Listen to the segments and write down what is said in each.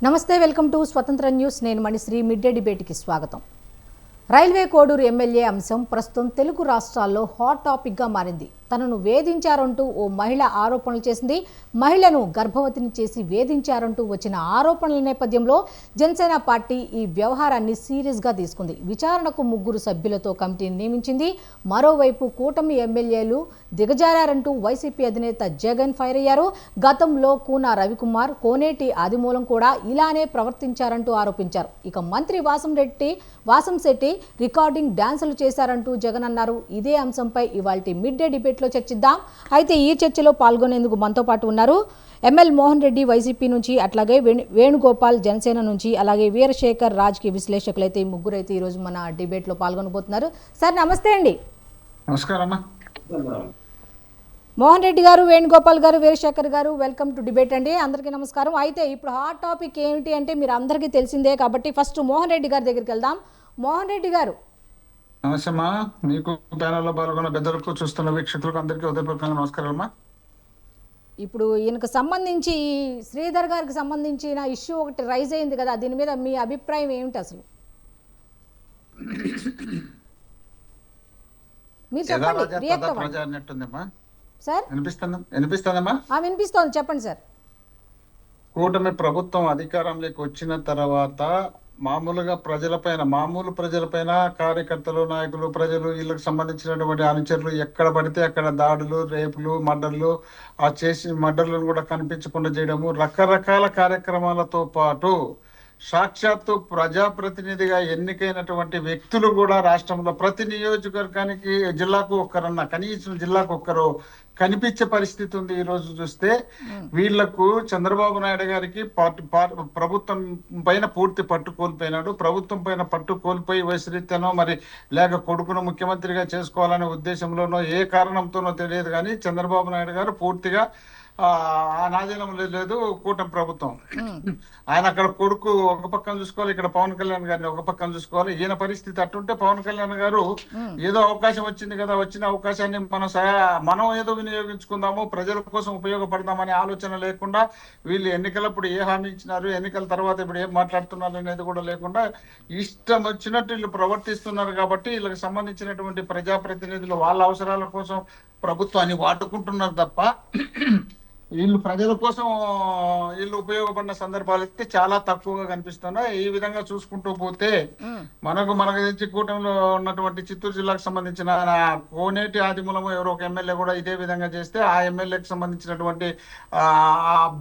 నమస్తే, welcome to స్వతంత్ర news. నేను మణిశ్రీ. మిడ్ డే డిబేట్కి స్వాగతం. రైల్వే కోడూరు ఎమ్మెల్యే అంశం ప్రస్తుతం తెలుగు రాష్ట్రాల్లో హాట్ టాపిక్గా మారింది. తనను వేధించారంటూ ఓ మహిళ ఆరోపణలు చేసింది. మహిళను గర్భవతిని చేసి వేధించారంటూ వచ్చిన ఆరోపణల నేపథ్యంలో జనసేన పార్టీ ఈ వ్యవహారాన్ని సీరియస్గా తీసుకుంది. విచారణకు 3 సభ్యులతో కమిటీని నియమించింది. మరోవైపు కూటమి ఎమ్మెల్యేలు దిగజారంటూ వైసీపీ అధినేత జగన్ ఫైర్ అయ్యారు. గతంలో కూన రవికుమార్, కోనేటి ఆదిమూలం కూడా ఇలానే ప్రవర్తించారంటూ ఆరోపించారు. ఇక మంత్రి వాసంశెట్టి రికార్డింగ్ డాన్సులు చేశారంటూ జగన్ అన్నారు. ఇదే అంశంపై ఇవాల్టి మిడ్ డే డిబేట్లో చర్చిద్దాం. అయితే ఈ చర్చలో పాల్గొనేందుకు మనతో పాటు ఉన్నారు ఎంఎల్ మోహన్ రెడ్డి వైసీపీ నుంచి, అట్లాగే వేణుగోపాల్ జనసేన నుంచి, అలాగే వీరశేఖర్ రాజకీయ విశ్లేషకులు. అయితే ఈ ముగ్గురైతే ఈరోజు మన డిబేట్లో పాల్గొనబోతున్నారు. సార్ నమస్తే అండి. నమస్కారం. మోహన్ రెడ్డి గారు, వేణుగోపాల్ గారు, వీరశేఖర్ గారు, వెల్కమ్ టు డిబేట్ అండి. అందరికీ నమస్కారం. అయితే ఇప్పుడు హాట్ టాపిక్ ఏమిటి అంటే మీరు అందరికీ తెలిసిందే కాబట్టి ఫస్ట్ మోహన్ రెడ్డి గారి దగ్గరికి వెళ్దాం. మోహన్ రెడ్డి గారు. నమస్తే అమ్మా. మీకు ప్యానల్లో పాల్గొన్న పెద్దలకు, చూస్తున్న వీక్షకులకు అందరికీ ఉదయపూర్వకంగా నమస్కారం అమ్మా. ఇప్పుడు ఈయనకు సంబంధించి శ్రీధర్ గారికి సంబంధించిన ఇష్యూ ఒకటి రైజ్ అయింది కదా, దీని మీద మీ అభిప్రాయం ఏమిటి అసలు? మీరు చెప్పండి. రియాక్ట్ అవ్వండి సార్. వినిపిస్తుందమ్మా? వినిపిస్తోంది, చెప్పండి సార్. కూటమి ప్రభుత్వం అధికారంలోకి వచ్చిన తర్వాత మామూలు ప్రజలపైన కార్యకర్తలు, నాయకులు, ప్రజలు, వీళ్ళకి సంబంధించినటువంటి అనుచరులు ఎక్కడ పడితే అక్కడ దాడులు, రేపులు, మర్డర్లు, ఆ చేసి మర్డర్లను కూడా కనిపించకుండా చేయడము, రకరకాల కార్యక్రమాలతో పాటు సాక్షాత్తు ప్రజాప్రతినిధిగా ఎన్నికైనటువంటి వ్యక్తులు కూడా రాష్ట్రంలో ప్రతి నియోజకవర్గానికి, జిల్లాకు ఒక్కరన్నా, కనీసం జిల్లాకు ఒక్కరు కనిపించే పరిస్థితి ఉంది. ఈ రోజు చూస్తే వీళ్లకు చంద్రబాబు నాయుడు గారికి ప్రభుత్వం పైన పూర్తి పట్టు కోల్పోయినాడు. ప్రభుత్వం పైన పట్టు కోల్పోయి వయసురీత్యానో మరి లేక కొడుకును ముఖ్యమంత్రిగా చేసుకోవాలనే ఉద్దేశంలోనో ఏ కారణంతోనో తెలియదు కానీ చంద్రబాబు నాయుడు గారు పూర్తిగా ఆ నాదీనం లేదు కూటమి ప్రభుత్వం. ఆయన అక్కడ కొడుకు ఒక పక్కన చూసుకోవాలి, ఇక్కడ పవన్ కళ్యాణ్ గారిని ఒక పక్కన చూసుకోవాలి. ఈయన పరిస్థితి అట్టుంటే పవన్ కళ్యాణ్ గారు ఏదో అవకాశం వచ్చింది కదా, వచ్చిన అవకాశాన్ని మనం ఏదో వినియోగించుకుందాము, ప్రజల కోసం ఉపయోగపడదామనే ఆలోచన లేకుండా, వీళ్ళు ఎన్నికలప్పుడు ఏ హామీ ఇచ్చినారు, ఎన్నికల తర్వాత ఇప్పుడు ఏం మాట్లాడుతున్నారు అనేది కూడా లేకుండా ఇష్టం వచ్చినట్టు వీళ్ళు ప్రవర్తిస్తున్నారు. కాబట్టి వీళ్ళకి సంబంధించినటువంటి ప్రజాప్రతినిధులు వాళ్ళ అవసరాల కోసం ప్రభుత్వాన్ని వాడుకుంటున్నారు తప్ప వీళ్ళు ప్రజల కోసం వీళ్ళు ఉపయోగపడిన సందర్భాలు అయితే చాలా తక్కువగా కనిపిస్తున్నాయి. ఈ విధంగా చూసుకుంటూ పోతే మనకు తెలిసి కూటమిలో ఉన్నటువంటి చిత్తూరు జిల్లాకు సంబంధించిన కోనేటి ఆదిమూలము ఎవరో ఒక ఎమ్మెల్యే కూడా ఇదే విధంగా చేస్తే ఆ ఎమ్మెల్యేకి సంబంధించినటువంటి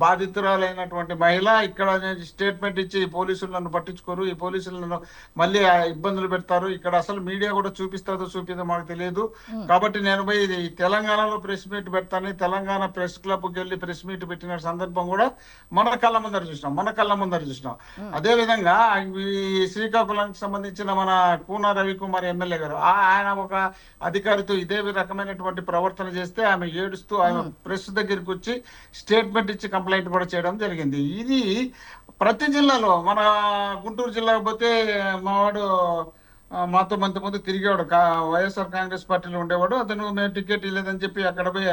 బాధితురాలైనటువంటి మహిళ ఇక్కడ స్టేట్మెంట్ ఇచ్చి పోలీసులను పట్టించుకోరు, ఈ పోలీసులను మళ్ళీ ఇబ్బందులు పెడతారు, ఇక్కడ అసలు మీడియా కూడా చూపిస్తుందో మాకు తెలియదు. కాబట్టి నేను పోయి తెలంగాణలో ప్రెస్ మీట్ పెడతాను, తెలంగాణ ప్రెస్ క్లబ్కి వెళ్ళి ప్రెస్ మీట్ పెట్టిన సందర్భం కూడా మన కళ్ళ ముందర చూసినాం. అదే విధంగా ఈ శ్రీకాకుళానికి సంబంధించిన మన కూన రవికుమార్ ఎమ్మెల్యే గారు ఆయన ఒక అధికారితో ఇదే రకమైనటువంటి ప్రవర్తన చేస్తే ఆమె ఏడుస్తూ ఆమె ప్రెస్ దగ్గరికి వచ్చి స్టేట్మెంట్ ఇచ్చి కంప్లైంట్ కూడా చేయడం జరిగింది. ఇది ప్రతి జిల్లాలో, మన గుంటూరు జిల్లాకు పోతే మావాడు మాతో మంతమంది తిరిగేవాడు, వైఎస్ఆర్ కాంగ్రెస్ పార్టీలో ఉండేవాడు. అతను మేము టికెట్ ఇవ్వలేదని చెప్పి అక్కడ పోయి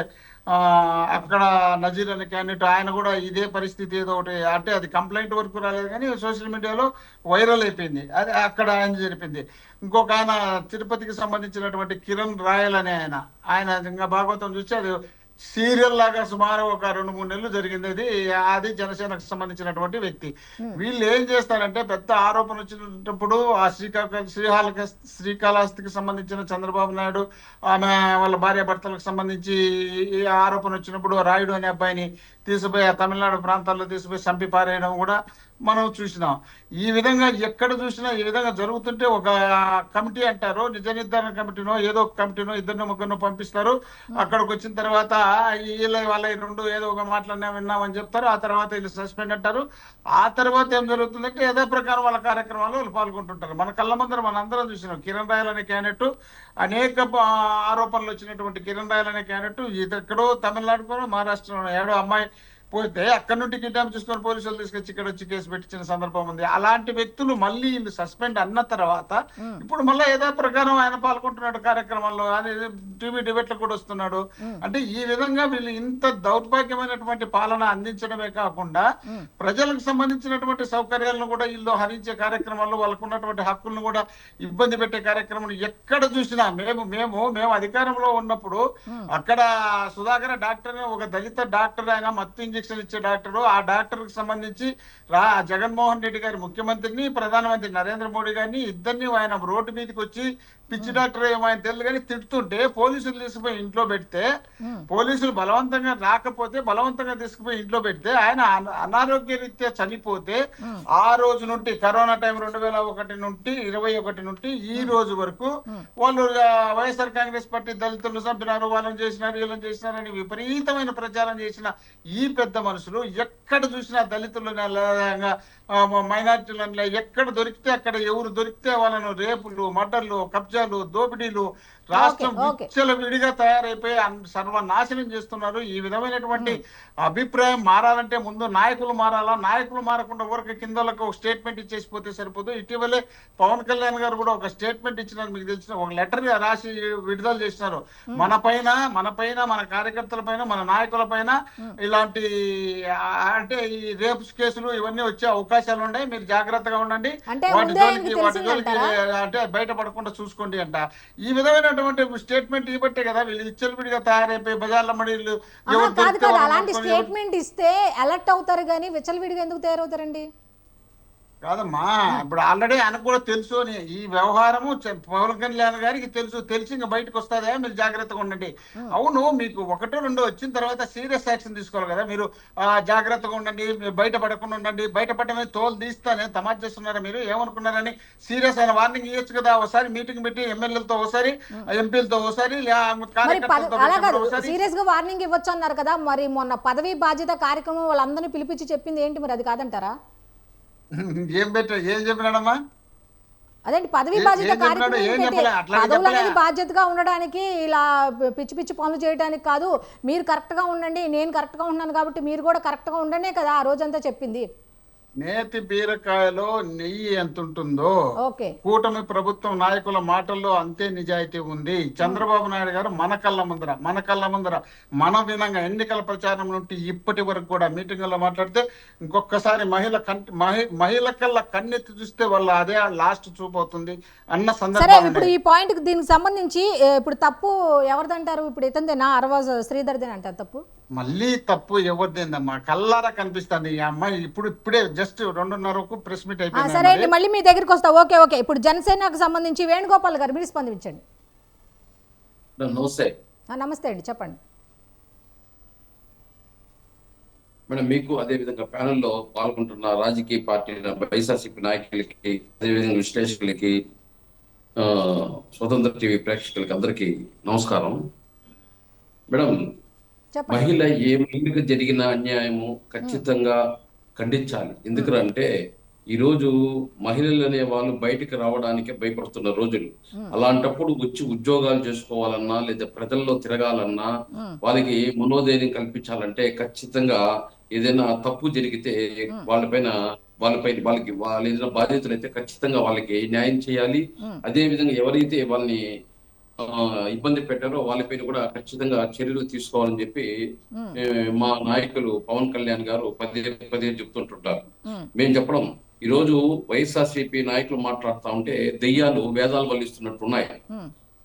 అక్కడ నజీర్ అనే క్యాండిడేట్ ఆయన కూడా ఇదే పరిస్థితి ఏదో ఒకటి అంటే అది కంప్లైంట్ వరకు రాలేదు కానీ సోషల్ మీడియాలో వైరల్ అయిపోయింది. అది అక్కడ ఆయన జరిపింది. ఇంకొక ఆయన తిరుపతికి సంబంధించినటువంటి కిరణ్ రాయల్ అనే ఆయన ఇంకా భాగవతం చూస్తే అది సీరియల్ లాగా సుమారు ఒక 2-3 నెలలు జరిగింది. అది జనసేనకు సంబంధించినటువంటి వ్యక్తి. వీళ్ళు ఏం చేస్తారంటే పెద్ద ఆరోపణ వచ్చినప్పుడు ఆ శ్రీకాళహస్తికి సంబంధించిన చంద్రబాబు నాయుడు ఆమె వాళ్ళ భార్యాభర్తలకు సంబంధించి ఈ ఆరోపణ వచ్చినప్పుడు రాయుడు అనే అబ్బాయిని తీసుకుపోయి ఆ తమిళనాడు ప్రాంతాల్లో తీసుకుపోయి చంపి పారేయడం కూడా మనం చూసినాం. ఈ విధంగా ఎక్కడ చూసినా ఈ విధంగా జరుగుతుంటే ఒక కమిటీ అంటారు, నిజ నిర్ధారణ కమిటీనో ఏదో ఒక కమిటీనో 2-3 పంపిస్తారు. అక్కడికి వచ్చిన తర్వాత వాళ్ళ 2 ఏదో ఒక మాట్లాడినా విన్నామని చెప్తారు. ఆ తర్వాత వీళ్ళు సస్పెండ్ అంటారు. ఆ తర్వాత ఏం జరుగుతుందంటే యథా ప్రకారం వాళ్ళ కార్యక్రమాల్లో వాళ్ళు పాల్గొంటుంటారు. మన కళ్ళ ముందర మనందరం చూసినాం. కిరణ్ రాయల్ అనే క్యాండిడేట్, అనేక ఆరోపణలు వచ్చినటువంటి కిరణ్ రాయల్ అనే క్యాండిడేట్ ఇది ఎక్కడో తమిళనాడులో, మహారాష్ట్రలో ఏడో అమ్మాయి పోతే అక్కడ నుండి కిడ్నాప్ చేసుకొని పోలీసులు తీసుకొచ్చి ఇక్కడ వచ్చి కేసు పెట్టించిన సందర్భం ఉంది. అలాంటి వ్యక్తులు మళ్ళీ వీళ్ళు సస్పెండ్ అన్న తర్వాత ఇప్పుడు మళ్ళీ ఏదో ప్రకారం ఆయన పాల్గొంటున్నాడు కార్యక్రమంలో, ఆయన టీవీ డిబేట్ లో కూడా వస్తున్నాడు. అంటే ఈ విధంగా వీళ్ళు ఇంత దౌర్భాగ్యమైనటువంటి పాలన అందించడమే కాకుండా ప్రజలకు సంబంధించినటువంటి సౌకర్యాలను కూడా వీళ్ళు హరించే కార్యక్రమాల్లో వాళ్ళకు ఉన్నటువంటి హక్కులను కూడా ఇబ్బంది పెట్టే కార్యక్రమం ఎక్కడ చూసినా మేము అధికారంలో ఉన్నప్పుడు అక్కడ సుధాకర్ డాక్టర్ ఒక దళిత డాక్టర్, ఆయన మత్తు ఇంజక్షన్ ఇచ్చే డాక్టర్, ఆ డాక్టర్ కి సంబంధించి జగన్మోహన్ రెడ్డి గారి ముఖ్యమంత్రిని, ప్రధానమంత్రి నరేంద్ర మోడీ గారిని ఇద్దరిని ఆయన రోడ్డు మీదకి వచ్చి పిచ్చి డాక్టర్ ఏమో ఆయన తెలియదు కానీ తిడుతుంటే పోలీసులు తీసుకుపోయి ఇంట్లో పెడితే, పోలీసులు బలవంతంగా రాకపోతే బలవంతంగా తీసుకుపోయి ఇంట్లో పెడితే ఆయన అనారోగ్య రీత్యా చనిపోతే ఆ రోజు నుండి కరోనా టైం 2001 నుండి 2021 నుండి ఈ రోజు వరకు వాళ్ళు వైఎస్ఆర్ కాంగ్రెస్ పార్టీ దళితులు చంపినారు, వాళ్ళని చేసినారు, వీళ్ళని చేసినారని విపరీతమైన ప్రచారం చేసిన ఈ పెద్ద మనుషులు ఎక్కడ చూసినా దళితులను మైనారిటీలను ఎక్కడ దొరికితే అక్కడ ఎవరు దొరికితే వాళ్ళను రేపులు, మర్డర్లు, కబ్జాలు, దోపిడీలు, రాష్ట్రం విచ్చల విడిగా తయారైపోయి సర్వనాశనం చేస్తున్నారు. ఈ విధమైనటువంటి అభిప్రాయం మారాలంటే ముందు నాయకులు మారాలా, నాయకులు మారకుండా ఊరికి కిందలకు ఒక స్టేట్మెంట్ ఇచ్చేసిపోతే సరిపోదు. ఇటీవలే పవన్ కళ్యాణ్ గారు కూడా ఒక స్టేట్మెంట్ ఇచ్చినారు, మీకు తెలిసిన ఒక లెటర్ రాసి విడుదల చేసినారు. మన పైన మన కార్యకర్తల పైన, మన నాయకుల పైన ఇలాంటి అంటే ఈ రేప్స్ కేసులు ఇవన్నీ వచ్చే అవకాశాలు ఉన్నాయి, మీరు జాగ్రత్తగా ఉండండి, వాటి జోలికి అంటే బయటపడకుండా చూసుకోండి అంట. ఈ విధమైన స్టేట్మెంట్ ఇవ్వట్టే కదా వీళ్ళు విచ్చలవిడిగా తయారైపోయి బజార్ల మడిలు. అలాంటి స్టేట్మెంట్ ఇస్తే అలర్ట్ అవుతారు కానీ విచ్చలవిడిగా ఎందుకు తయారవుతారండి? కాదమ్మా, ఇప్పుడు ఆల్రెడీ ఆయనకు కూడా తెలుసు అని ఈ వ్యవహారము పవన్ కళ్యాణ్ గారికి తెలిసి ఇంకా బయటకు వస్తుందా, మీరు జాగ్రత్తగా ఉండండి. అవును, మీకు ఒకటో రెండో వచ్చిన తర్వాత సీరియస్ యాక్షన్ తీసుకోవాలి కదా, మీరు జాగ్రత్తగా ఉండండి, బయటపడకుండా ఉండండి. బయటపడమే తోలు తీస్తానే తమాషా చేస్తున్నారా మీరు, ఏమనుకున్నారని సీరియస్ అయిన వార్నింగ్ ఇవ్వచ్చు కదా. ఒకసారి మీటింగ్ పెట్టి ఎమ్మెల్యేలతో ఒకసారి, ఎంపీలతో ఒకసారి, సీరియస్ గా వార్నింగ్ ఇవ్వచ్చు అన్నారు కదా, మరి మొన్న పదవీ బాధ్యత కార్యక్రమం వాళ్ళందరినీ పిలిపించి చెప్పింది ఏంటి, మరి అది కాదంటారా? ఏం చెప్పినాడమ్మా? అదేంటి పదవి బాధ్యత పదవులు అనేది బాధ్యతగా ఉండడానికి, ఇలా పిచ్చి పిచ్చి పనులు చేయడానికి కాదు, మీరు కరెక్ట్ గా ఉండండి, నేను కరెక్ట్ గా ఉన్నాను కాబట్టి మీరు కూడా కరెక్ట్ గా ఉండండి కదా ఆ రోజంతా చెప్పింది. నేతి బీరకాయలో నెయ్యి ఎంత ఉంటుందో కూటమి ప్రభుత్వం నాయకుల మాటల్లో అంతే నిజాయితీ ఉంది. చంద్రబాబు నాయుడు గారు మన కళ్ళ ముందర మన విధంగా ఎన్నికల ప్రచారం నుండి ఇప్పటి వరకు కూడా మీటింగుల్లో మాట్లాడితే ఇంకొకసారి మహిళ కళ్ళ కన్నెత్తి చూస్తే వాళ్ళ అదే లాస్ట్ చూపోతుంది అన్న సందర్భం. ఇప్పుడు ఈ పాయింట్ దీనికి సంబంధించి ఇప్పుడు తప్పు ఎవరిదంటారు? ఇప్పుడు ఇతందేనా అరవాజ్ శ్రీధర్దేనా అంటారు తప్పు? మళ్ళీ తప్పు ఎవరిదేందమ్మా, కల్లారా కనిపిస్తుంది. ఈ అమ్మాయి ఇప్పుడే జస్ట్ 2:30 ప్రెస్ మీట్ అయిపోయింది. సరే అండి, మళ్ళీ మీ దగ్గరికి వస్తా. ఓకే, ఇప్పుడు జనసేనకు సంబంధించి వేణుగోపాల్ గారు మీరు స్పందించండి. నమస్తే అండి, చెప్పండి మేడం. మీకు అదే విధంగా ప్యానెల్లో పాల్గొంటున్న రాజకీయ పార్టీ వైఎస్ఆర్సీపీ నాయకులకి, అదేవిధంగా విశ్లేషకులకి, స్వతంత్ర టీవీ ప్రేక్షకులకి అందరికీ నమస్కారం. మేడం, మహిళ ఏ మహిళకు జరిగిన అన్యాయము ఖచ్చితంగా ఖండించాలి. ఎందుకంటే ఈ రోజు మహిళలు అనే వాళ్ళు బయటికి రావడానికే భయపడుతున్న రోజులు. అలాంటప్పుడు వచ్చి ఉద్యోగాలు చేసుకోవాలన్నా లేదా ప్రజల్లో తిరగాలన్నా వాళ్ళకి మనోధైర్యం కల్పించాలంటే ఖచ్చితంగా ఏదైనా తప్పు జరిగితే వాళ్ళకి వాళ్ళు ఏదైనా బాధ్యతలు అయితే ఖచ్చితంగా వాళ్ళకి న్యాయం చేయాలి. అదే విధంగా ఎవరైతే వాళ్ళని ఇబ్బంది పెట్టారో వాళ్ళపైన కూడా ఖచ్చితంగా చర్యలు తీసుకోవాలని చెప్పి మా నాయకులు పవన్ కళ్యాణ్ గారు పదే చెప్తుంటుంటారు. మేము చెప్పడం, ఈ రోజు వైఎస్ఆర్సీపీ నాయకులు మాట్లాడుతూ ఉంటే దెయ్యాలు వేదాలు వల్లిస్తున్నట్టున్నాయి.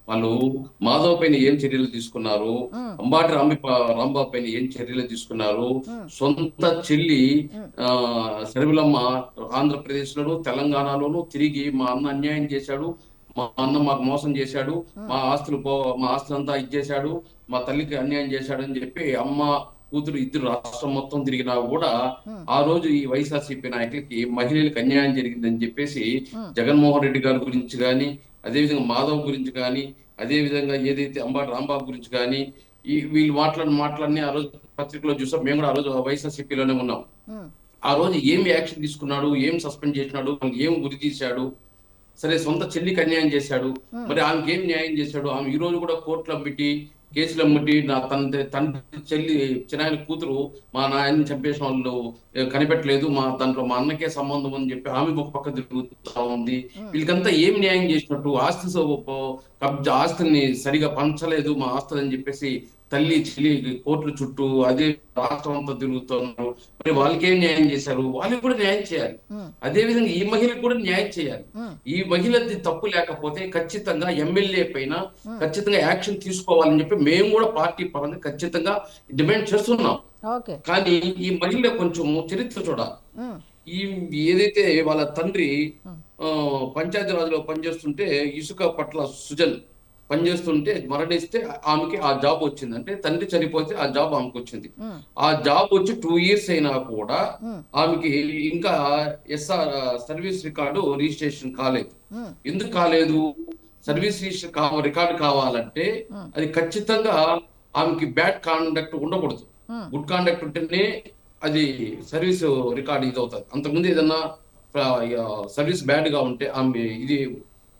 వాళ్ళు మాధవ్ పైన ఏం చర్యలు తీసుకున్నారు, అంబాటి రాంబాబు పైన ఏం చర్యలు తీసుకున్నారు, సొంత చెల్లి శర్మిలమ్మ ఆంధ్రప్రదేశ్ లోను తెలంగాణలోను తిరిగి మా అన్న అన్యాయం చేశాడు, మా అన్న మాకు మోసం చేశాడు, మా ఆస్తులంతా ఇచ్చేశాడు, మా తల్లికి అన్యాయం చేశాడు అని చెప్పి అమ్మ కూతురు ఇద్దరు రాష్ట్రం మొత్తం తిరిగినా కూడా ఆ రోజు ఈ వైఎస్ఆర్సీపీ నాయకులకి మహిళలకు అన్యాయం జరిగిందని చెప్పేసి జగన్మోహన్ రెడ్డి గారి గురించి కానీ, అదేవిధంగా మాధవ్ గురించి కానీ, అదే విధంగా ఏదైతే అంబాటి రాంబాబు గురించి కానీ వీళ్ళు మాట్లాడిన ఆ రోజు పత్రికలో చూసాం. మేము కూడా ఆ రోజు వైఎస్ఆర్సీపీలోనే ఉన్నాం. ఆ రోజు ఏం యాక్షన్ తీసుకున్నాడు, ఏం సస్పెండ్ చేసినాడు, ఏం ఉరి తీశాడు, సరే సొంత చెల్లికి అన్యాయం చేశాడు, మరి ఆమెకి ఏం న్యాయం చేశాడు, ఆమె ఈ రోజు కూడా కోర్టులో పెట్టి కేసులు అమ్మటి నా తండ్రి చెల్లి చిన్నాయన కూతురు మా నాయన్ని చంపేసిన వాళ్ళు కనిపెట్టలేదు, దాంట్లో మా అన్నకే సంబంధం అని చెప్పి ఆమె ఒక పక్క తిరుగుతా ఉంది. వీళ్ళకంతా ఏం న్యాయం చేసినట్టు? ఆస్తుల్ని సరిగా పంచలేదు మా ఆస్తులు అని చెప్పేసి తల్లి చెల్లి కోర్టుల చుట్టూ అదే రాష్ట్రం అంతా తిరుగుతున్నారు. మరి వాళ్ళకేం న్యాయం చేశారు? వాళ్ళకి కూడా న్యాయం చేయాలి. అదే విధంగా ఈ మహిళకు కూడా న్యాయం చేయాలి. ఈ మహిళది తప్పు లేకపోతే ఖచ్చితంగా ఎమ్మెల్యే పైన ఖచ్చితంగా యాక్షన్ తీసుకోవాలని చెప్పి మేము కూడా పార్టీ పరంగా ఖచ్చితంగా డిమాండ్ చేస్తున్నాం. కానీ ఈ మహిళ కొంచెం చరిత్ర చూడాలి. ఏదైతే వాళ్ళ తండ్రి పంచాయతీరాజ్లో పనిచేస్తుంటే ఇసుక పట్ల సుజన్ పనిచేస్తుంటే మరణిస్తే ఆమెకి ఆ జాబ్ వచ్చింది. అంటే తండ్రి చనిపోతే ఆ జాబ్ ఆమెకు వచ్చింది. ఆ జాబ్ వచ్చి 2 years అయినా కూడా ఆమెకి ఇంకా ఎస్ఆర్ సర్వీస్ రికార్డు రిజిస్ట్రేషన్ కాలేదు. ఎందుకు కాలేదు? సర్వీస్ రికార్డు కావాలంటే అది ఖచ్చితంగా ఆమెకి బ్యాడ్ కాండక్ట్ ఉండకూడదు. గుడ్ కాండక్ట్ ఉంటేనే అది సర్వీస్ రికార్డు ఇది అవుతుంది. అంతకుముందు ఏదన్నా సర్వీస్ బ్యాడ్ గా ఉంటే ఆమె ఇది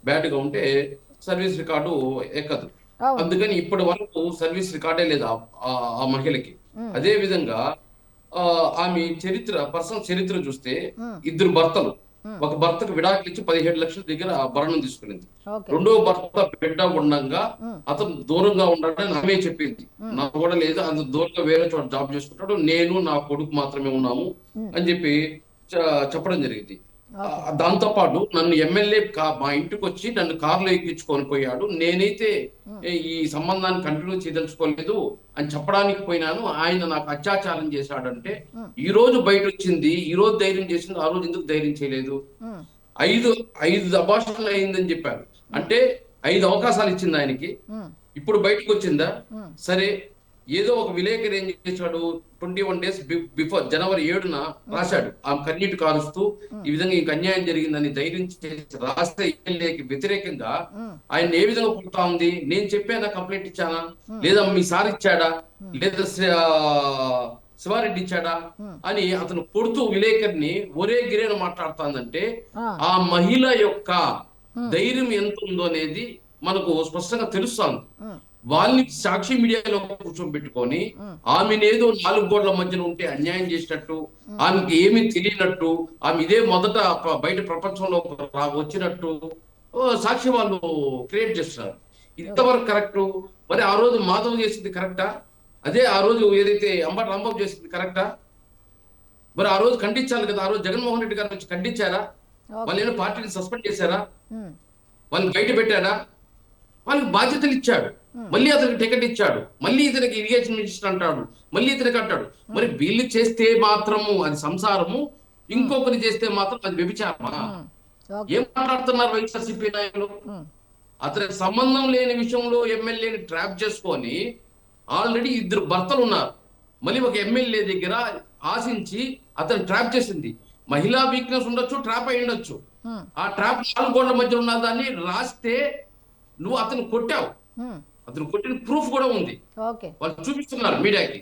బ్యాడ్ గా ఉంటే సర్వీస్ రికార్డు ఎక్కదు. అందుకని ఇప్పటి వరకు సర్వీస్ రికార్డే లేదు ఆ మహిళకి. అదే విధంగా ఆమె పర్సనల్ చరిత్ర చూస్తే 2 భర్తలు, ఒక భర్తకు విడాకులు ఇచ్చి 17 లక్షల దగ్గర భరణం తీసుకునింది. రెండో భర్త బిడ్డ ఉండగా అతను దూరంగా ఉండాలని ఆమె చెప్పింది. నాకు కూడా లేదు, అంత దూరంగా వేరే చోట జాబ్ చేసుకుంటాడు, నేను నా కొడుకు మాత్రమే ఉన్నాము అని చెప్పి చెప్పడం జరిగింది. దాంతో పాటు నన్ను ఎమ్మెల్యే మా ఇంటికి వచ్చి నన్ను కారులో ఎక్కించుకొని పోయాడు, నేనైతే ఈ సంబంధాన్ని కంటిన్యూ చేయదలుచుకోలేదు అని చెప్పడానికి పోయినాను. ఆయన నాకు అత్యాచారం చేశాడంటే ఈ రోజు బయట వచ్చింది, ఈ రోజు ధైర్యం చేసింది, ఆ రోజు ఎందుకు ధైర్యం చేయలేదు? 5 అబార్షన్లు అయిందని చెప్పారు. అంటే 5 అవకాశాలు ఇచ్చింది ఆయనకి. ఇప్పుడు బయటకు వచ్చిందా? సరే, ఏదో ఒక విలేకరి ఏం చేశాడు, 21 days బిఫోర్ January 7న రాశాడు. ఆ కన్నీటి కారుస్తూ ఈ విధంగా ఇంక అన్యాయం జరిగిందని ధైర్యం చేసి రాస్తే ఎమ్మెల్యేకి వ్యతిరేకంగా ఆయన ఏ విధంగా పుడతా ఉంది? నేను చెప్పానా, కంప్లైంట్ ఇచ్చానా, లేదా మీ సార్ ఇచ్చాడా, లేదా శివారెడ్డి ఇచ్చాడా అని అతను కొడుతూ విలేకరిని ఒరే గిరేను మాట్లాడుతుందంటే ఆ మహిళ యొక్క ధైర్యం ఎంత ఉందో అనేది మనకు స్పష్టంగా తెలుస్తుంది. వాళ్ళని సాక్షి మీడియాలో కూర్చోబెట్టుకొని ఆమెనేదో 4 గోడల మధ్యన ఉంటే అన్యాయం చేసినట్టు, ఆమెకి ఏమీ తెలియనట్టు, ఆమె ఇదే మొదట బయట ప్రపంచంలో వచ్చినట్టు సాక్షి వాళ్ళు క్రియేట్ చేస్తున్నారు. ఇంతవరకు కరెక్ట్? మరి ఆ రోజు మాధవ్ చేసింది కరెక్టా? అదే ఆ రోజు ఏదైతే అంబటి రాంబాబు చేసింది కరెక్టా? మరి ఆ రోజు ఖండించాలి కదా. ఆ రోజు జగన్మోహన్ రెడ్డి గారు వచ్చి ఖండించారా? వాళ్ళు ఏమైనా పార్టీని సస్పెండ్ చేశారా? వాళ్ళని బయట పెట్టారా? వాళ్ళకి బాధ్యతలు ఇచ్చాడు, మళ్ళీ అతనికి టికెట్ ఇచ్చాడు, మళ్ళీ ఇతనికి ఇరిగేషన్ మినిస్టర్ అంటాడు, మళ్ళీ ఇతనికి అంటాడు. మరి వీళ్ళు చేస్తే మాత్రము అది సంసారము, ఇంకొకరు చేస్తే మాత్రం అది వ్యభిచారమా? ఏం మాట్లాడుతున్నారు వైఎస్ఆర్సీపీ నాయకులు? అతనికి సంబంధం లేని విషయంలో ఎమ్మెల్యేని ట్రాప్ చేసుకొని ఆల్రెడీ 2 భర్తలు ఉన్నారు. మళ్ళీ ఒక ఎమ్మెల్యే దగ్గర ఆశించి అతను ట్రాప్ చేసింది. మహిళా వీక్నెస్ ఉండొచ్చు, ట్రాప్ అయి ఉండొచ్చు. ఆ ట్రాప్ 4 గోడల మధ్య ఉన్న దాన్ని రాస్తే నువ్వు అతను కొట్టావు, అతను కొట్టిన ప్రూఫ్ కూడా ఉంది, వాళ్ళు చూపిస్తున్నారు మీడియాకి.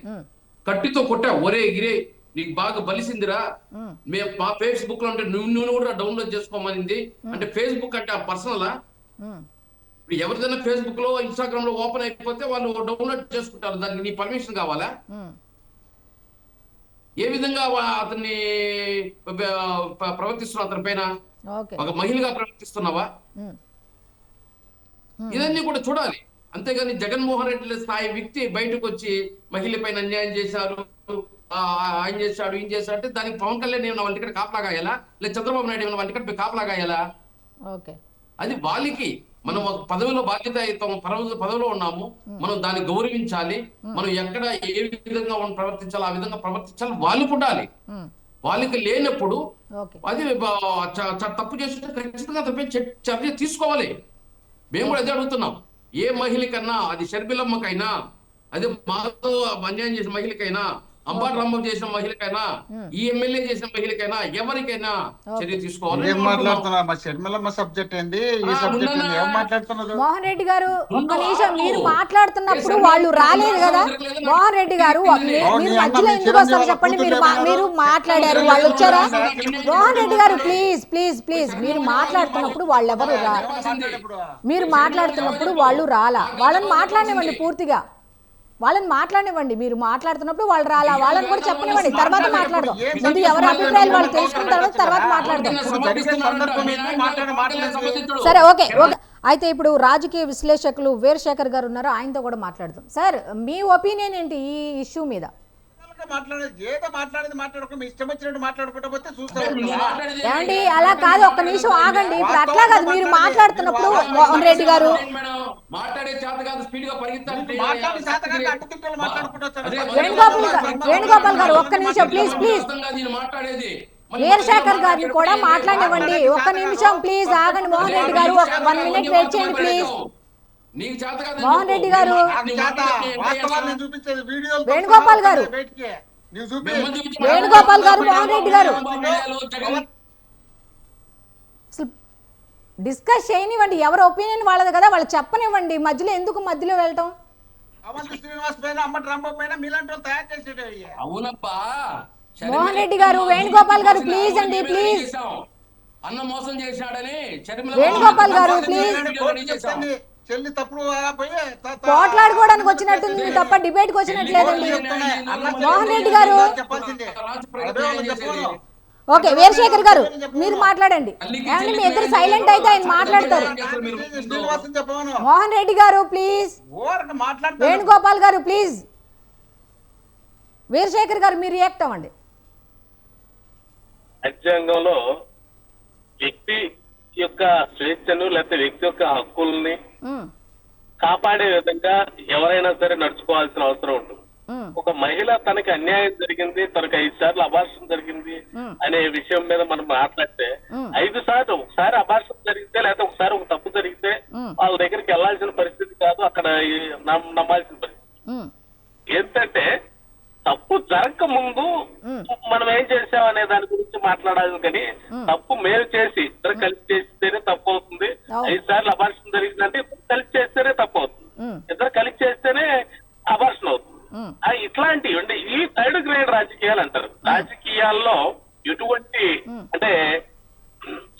కట్టితో కొట్టావు, ఒరే గిరే నీకు బాగా బలిసిందిరా, మేము మా ఫేస్బుక్ లో అంటే నువ్వు కూడా డౌన్లోడ్ చేసుకోమనింది. అంటే ఫేస్బుక్ అంటే ఆ పర్సనలా? ఇప్పుడు ఎవరిదైనా ఫేస్బుక్ లో ఇన్స్టాగ్రామ్ లో ఓపెన్ అయిపోతే వాళ్ళు డౌన్లోడ్ చేసుకుంటారు, దానికి నీ పర్మిషన్ కావాలా? ఏ విధంగా అతన్ని ప్రవర్తిస్తున్నావు? అతని పైన ఒక మహిళగా ప్రవర్తిస్తున్నావా? ఇవన్నీ కూడా చూడాలి. అంతేగాని జగన్మోహన్ రెడ్డి స్థాయి వ్యక్తి బయటకు వచ్చి మహిళ పైన అన్యాయం చేశారు, ఆయన చేశాడు, ఈయన చేశాడు అంటే దానికి పవన్ కళ్యాణ్ ఏమన్నా వాళ్ళ టికెట్ కాపలాగాయాలా, లేదా చంద్రబాబు నాయుడు ఏమన్నా వాళ్ళ టికెట్ కాపలాగాయాలా? అది వాళ్ళకి. మనం ఒక పదవిలో బాధ్యతాయుతం పదవిలో ఉన్నాము, మనం దాన్ని గౌరవించాలి. మనం ఎక్కడ ఏ విధంగా ప్రవర్తించాలి ఆ విధంగా ప్రవర్తించాలి. వాళ్ళు ఉండాలి. వాళ్ళకి లేనప్పుడు అది తప్పు చేస్తుంటే ఖచ్చితంగా తప్పే చర్య తీసుకోవాలి. మేము కూడా అదే అడుగుతున్నాం. ఏ మహిళకన్నా, అది షర్మిలమ్మకైనా, అదే మాతో అన్యాయం చేసిన మహిళకైనా, అంబటి రాంబాబు చేసిన మహిళకైనా, ఈ ఎమ్మెల్యే చేసిన మహిళకైనా, ఎవరికైనా చర్య తీసుకోవాలి. మోహన్ రెడ్డి గారు ఒక్క నిమిషం, మీరు మాట్లాడుతున్నప్పుడు వాళ్ళు రాలేదు కదా. మోహన్ రెడ్డి గారు మీరు మధ్యలో ఎందుకు వస్తారు చెప్పండి. మీరు మాట్లాడారు, వాళ్ళు వచ్చారా? మోహన్ రెడ్డి గారు ప్లీజ్ ప్లీజ్ ప్లీజ్, మీరు మాట్లాడుతున్నప్పుడు వాళ్ళు ఎవరు మీరు మాట్లాడుతున్నప్పుడు వాళ్ళు రాలా, వాళ్ళని మాట్లాడనివ్వండి పూర్తిగా. వాళ్ళని మాట్లాడనివ్వండి. మీరు మాట్లాడుతున్నప్పుడు వాళ్ళు రాలా, వాళ్ళని కూడా చెప్పనివ్వండి, తర్వాత మాట్లాడదాం. ముందు ఎవరి అభిప్రాయాలు వాళ్ళు తెలుసుకున్న తర్వాత మాట్లాడదాం. సరే, ఓకే. అయితే ఇప్పుడు రాజకీయ విశ్లేషకులు వీరశేఖర్ గారు ఉన్నారు, ఆయనతో కూడా మాట్లాడదాం. సార్, మీ ఒపీనియన్ ఏంటి ఈ ఇష్యూ మీద? ఏమండి, అలా కాదు, ఒక్క నిమిషం ఆగండి. ఇప్పుడు అట్లా కాదు, మీరు మాట్లాడుతున్నప్పుడు మోహన్ రెడ్డి గారు వేణుగోపాల్ గారు ఒక్క నిమిషం ప్లీజ్. వీరశేఖర్ గారిని కూడా మాట్లాడివ్వండి. ఒక్క నిమిషం ప్లీజ్ ఆగండి. మోహన్ రెడ్డి గారు 1 మినిట్ వెయిట్ చేయండి ప్లీజ్. మోహన్ రెడ్డి గారు, వేణుగోపాల్ గారు, వేణుగోపాల్ గారు, మోహన్ రెడ్డి గారు డిస్కస్ చేయనివ్వండి. ఎవరి ఒపీనియన్ వాళ్ళది కదా, వాళ్ళు చెప్పనివ్వండి. మధ్యలో ఎందుకు మధ్యలో వెళ్ళటం? మోహన్ రెడ్డి గారు, వేణుగోపాల్ గారు ప్లీజ్ అండి, ప్లీజ్. అన్న మోసం చేశాడని వేణుగోపాల్ గారు ప్లీజ్. పోట్లాడుకోవడానికి వచ్చినట్టుంది తప్ప డిబేట్ కి వచ్చినట్లేదండి. మోహన్ రెడ్డి గారు, ఓకే. వీరశేఖర్ గారు మీరు మాట్లాడండి. ఏమండి, మీ ఇద్దరు సైలెంట్ అయితే ఆయన మాట్లాడతారు. మోహన్ రెడ్డి గారు ప్లీజ్. వేణుగోపాల్ గారు ప్లీజ్. వీరశేఖర్ గారు మీరు రియాక్ట్ అవ్వండి. రాజ్యాంగంలో వ్యక్తి యొక్క స్వేచ్ఛను లేకపోతే వ్యక్తి యొక్క హక్కుల్ని కాపాడే విధంగా ఎవరైనా సరే నడుచుకోవాల్సిన అవసరం ఉంటుంది. ఒక మహిళ తనకి అన్యాయం జరిగింది, తనకు 5 సార్లు అబార్షన్ జరిగింది అనే విషయం మీద మనం మాట్లాడితే 5 సార్లు ఒకసారి అబార్షన్ జరిగితే లేకపోతే ఒకసారి ఒక తప్పు జరిగితే వాళ్ళ దగ్గరికి వెళ్లాల్సిన పరిస్థితి కాదు, అక్కడ నమ్మాల్సిన పరిస్థితి. ఏంటంటే తప్పు జరగక ముందు మనం ఏం చేసాం అనే దాని గురించి మాట్లాడాలి, కానీ తప్పు మేలు చేసి ఇద్దరు కలిసి చేస్తేనే తప్పు అవుతుంది. 5 సార్లు అబార్షన్ జరిగిందంటే ఇద్దరు కలిసి చేస్తేనే తప్పు అవుతుంది, ఇద్దరు కలిసి చేస్తేనే అబార్షన్ అవుతుంది. ఇట్లాంటివి అంటే ఈ థర్డ్ గ్రేడ్ రాజకీయాలు అంటారు. రాజకీయాల్లో ఎటువంటి అంటే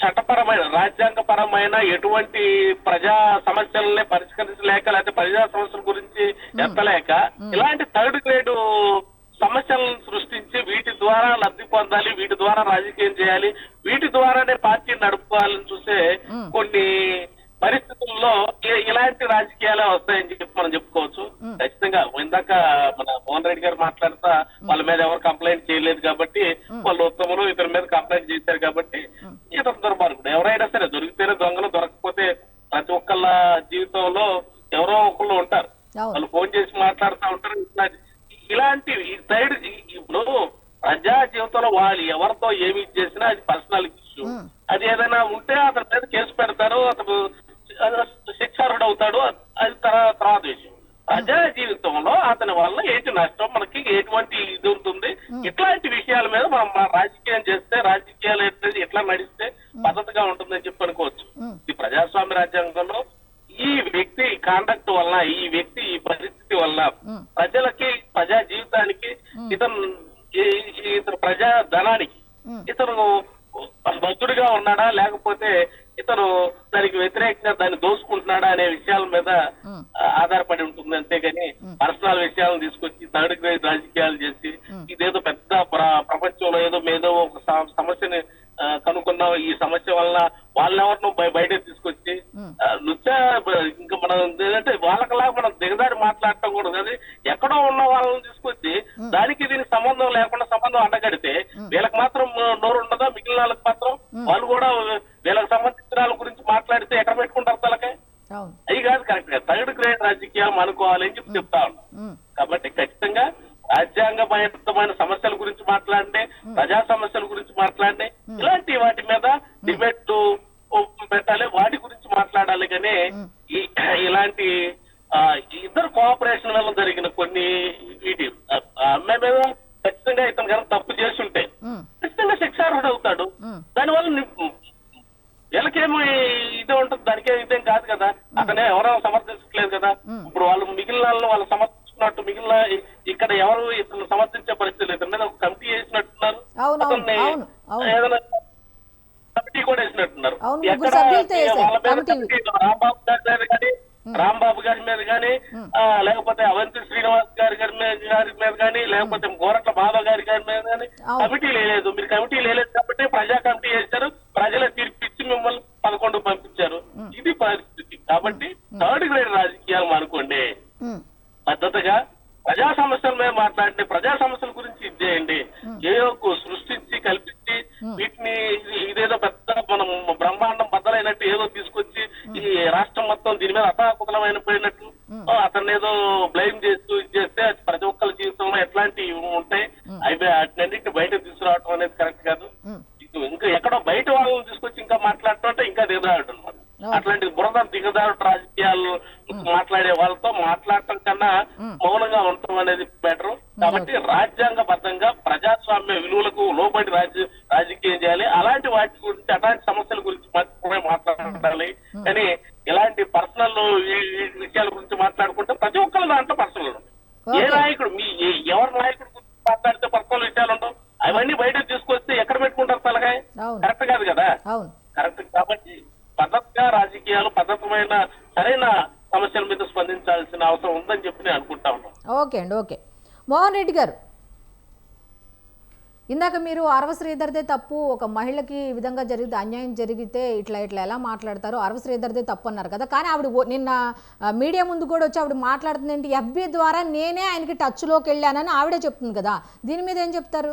చట్టపరమైన రాజ్యాంగపరమైన ఎటువంటి ప్రజా సమస్యలనే పరిష్కరించలేక లేకపోతే ప్రజా సమస్యల గురించి ఎత్తలేక ఇలాంటి థర్డ్ గ్రేడ్ సమస్యలను సృష్టించి వీటి ద్వారా లబ్ధి పొందాలి, వీటి ద్వారా రాజకీయం చేయాలి, వీటి ద్వారానే పార్టీ నడుపుకోవాలని చూసే కొన్ని పరిస్థితుల్లో ఇలాంటి రాజకీయాలే వస్తాయని చెప్పి మనం చెప్పుకోవచ్చు. ఖచ్చితంగా ఇందాక మన మోహన్ రెడ్డి గారు మాట్లాడుతా వాళ్ళ మీద ఎవరు కంప్లైంట్ చేయలేదు కాబట్టి, వాళ్ళు ఉత్తములు ఇతని మీద కంప్లైంట్ చేశారు కాబట్టి ఇతను దుర్మార్గుడు. ఎవరైనా సరే దొరికితేనే దొంగలు, దొరకకపోతే ప్రతి ఒక్కళ్ళ జీవితంలో ఎవరో ఒకళ్ళు ఉంటారు, వాళ్ళు ఫోన్ చేసి మాట్లాడుతూ ఉంటారు. ఇలాంటి సైడ్ ఇప్పుడు ప్రజా జీవితంలో వాళ్ళు ఎవరితో ఏమి చేసినా అది పర్సనల్ ఇష్యూ. అది ఏదైనా ఉంటే అతని మీద కేసు పెడతారు, అతను శిక్షార్హుడు అవుతాడు, అది తర్వాత విషయం. ప్రజా జీవితంలో అతని వల్ల ఏంటి నష్టం, మనకి ఎటువంటి ఇది ఉంటుంది, ఇట్లాంటి విషయాల మీద మనం రాజకీయం చేస్తే రాజకీయాలు ఎట్లా నడిస్తే పద్ధతిగా ఉంటుందని చెప్పి అనుకోవచ్చు. ఈ ప్రజాస్వామ్య రాజ్యాంగంలో ఈ వ్యక్తి కాండక్ట్ వల్ల, ఈ వ్యక్తి ఈ పరిస్థితి వల్ల ప్రజలకి, ప్రజా జీవితానికి, ఇతను ప్రజా ధనానికి ఇతను భద్రుడిగా ఉన్నాడా లేకపోతే ఇతను దానికి వ్యతిరేకంగా దాన్ని దోసుకుంటున్నాడా అనే విషయాల మీద ఆధారపడి ఉంటుంది. అంతేగాని పర్సనల్ విషయాలను తీసుకొచ్చి థర్డ్ గ్రేడ్ రాజకీయాలు చేసి ఇదేదో పెద్ద ప్రపంచంలో ఏదో ఒక సమస్యని కనుక్కున్నాం, ఈ సమస్య వల్ల వాళ్ళెవరినో బయటకు తీసుకొచ్చి ఇంకా మనం ఏంటంటే వాళ్ళకలాగా మనం దిగదారి మాట్లాడటం కూడా కాదు, ఎక్కడో ఉన్న వాళ్ళని తీసుకొచ్చి దానికి దీనికి సంబంధం లేకుండా సంబంధం అడ్డగడితే వీళ్ళకి మాత్రం నోరు ఉండదా, మిగిలిన వాళ్ళకి మాత్రం వాళ్ళు కూడా వీళ్ళకి సంబంధించిన వాళ్ళ గురించి మాట్లాడితే ఎక్కడ పెట్టుకుంటారు తలకే? అది కాదు కరెక్ట్ గా థర్డ్ గ్రేడ్ రాజకీయం అనుకోవాలని చెప్పి చెప్తా ఉన్నాం. కాబట్టి ఖచ్చితంగా రాజ్యాంగబద్ధమైన సమస్యల గురించి మాట్లాడండి, ప్రజా సమస్యల గురించి మాట్లాడండి, ఇలాంటి వాటి మీద డిబేట్ పెట్టాలి, వాటి గురించి మాట్లాడాలి. కానీ ఇలాంటి ఇద్దరు కోఆపరేషన్ వల్ల జరిగిన కొన్ని వీటి అమ్మాయి మీద ఖచ్చితంగా ఇతను కనుక తప్పు చేసి ఉంటే ఖచ్చితంగా శిక్షార్హుడు అవుతాడు. దానివల్ల వీళ్ళకేమో ఇదే ఉంటుంది, దానికే ఇదేం కాదు కదా, అతనే ఎవరో సమర్థించట్లేదు కదా. ఇప్పుడు వాళ్ళు మిగిలిన వాళ్ళు సమర్థించుకున్నట్టు మిగిలిన ఇక్కడ ఎవరు ఇతను సమర్థించే పరిస్థితి లేదు. మీద ఒక కమిటీ వేసినట్టున్నారు, అతన్ని ఏదైనా కమిటీ కూడా వేసినట్టున్నారు. ఎక్కడ రాంబాబు గారు కానీ రాంబాబు గారి మీద కానీ లేకపోతే అవంతి శ్రీనివాస్ గారి మీద కానీ లేకపోతే గోరట్ల మాధవ్ గారి మీద కానీ కమిటీ లేదు. మీరు కమిటీ లేదు కాబట్టి ప్రజా కమిటీ చేశారు, ప్రజల తీర్పు ఇచ్చి మిమ్మల్ని 11 పంపించారు. ఇది పరిస్థితి. కాబట్టి థర్డ్ గ్రేడ్ రాజకీయాలు అనుకోండి, పద్ధతిగా ప్రజా సమస్యల మీద మాట్లాడండి, ప్రజా సమస్యల గురించి ఇచ్చేయండి. ఏయోకు సృష్టించి కల్పించి వీటిని ఇదేదో పెద్ద మనం బ్రహ్మాండం బద్దలైనట్టు ఏదో తీసుకొచ్చి ఈ రాష్ట్రం మొత్తం దీని మీద అతాకుతలమైన పోయినట్టు అతన్ని ఏదో బ్లైమ్ చేస్తూ ఇచ్చేస్తే అది ప్రతి ఒక్కరి జీవితంలో ఎట్లాంటివి ఉంటాయి, అవి అన్నింటిని బయట తీసుకురావడం అనేది కరెక్ట్ కాదు. ఇంకా ఎక్కడో బయట వాళ్ళని తీసుకొచ్చి ఇంకా మాట్లాడటం అంటే ఇంకా దిగదాడు అనమాట. అట్లాంటి బురద దిగదాడు రాజకీయాలు మాట్లాడే వాళ్ళతో మాట్లాడటం కన్నా మౌనంగా ఉండటం అనేది బెటర్. కాబట్టి రాజ్యాంగబద్ధంగా ప్రజాస్వామ్య విలువలకు లోబడి రాజకీయం చేయాలి. అలాంటి వాటి గురించి అట్లాంటి సమస్యల గురించి మాట్లాడాలి. కానీ ఇలాంటి పర్సనల్ విషయాల గురించి మాట్లాడుకుంటే ప్రతి ఒక్కరు దాంట్లో పర్సనల్ ఉండవు. ఏ నాయకుడు ఎవరి నాయకుడు గురించి మాట్లాడితే పర్సనల్ విషయాలు ఉండవు. అవన్నీ బయటకు తీసుకొస్తే ఎక్కడ పెట్టుకుంటారు తలకాయ? కరెక్ట్ కాదు కదా. కరెక్ట్. కాబట్టి పద్ధతిగా రాజకీయాలు పద్ధతమైన సరైన సమస్యల మీద స్పందించాల్సిన అవసరం ఉందని చెప్పి నేను అనుకుంటా ఉన్నాను. ఓకే అండి, ఓకే. మోహన్ రెడ్డి గారు, ఇందాక మీరు ఆరవ శ్రీధర్దే తప్పు, ఒక మహిళకి ఈ విధంగా జరిగితే అన్యాయం జరిగితే ఇట్లా ఎలా మాట్లాడతారు, ఆరవ శ్రీధర్దే తప్పు అన్నారు కదా. కానీ ఆవిడ నిన్న మీడియా ముందు కూడా వచ్చి ఆవిడ మాట్లాడుతుంది ఏంటి, ఎఫ్బీ ద్వారా నేనే ఆయనకి టచ్లోకి వెళ్ళానని ఆవిడే చెప్తుంది కదా. దీని మీద ఏం చెప్తారు?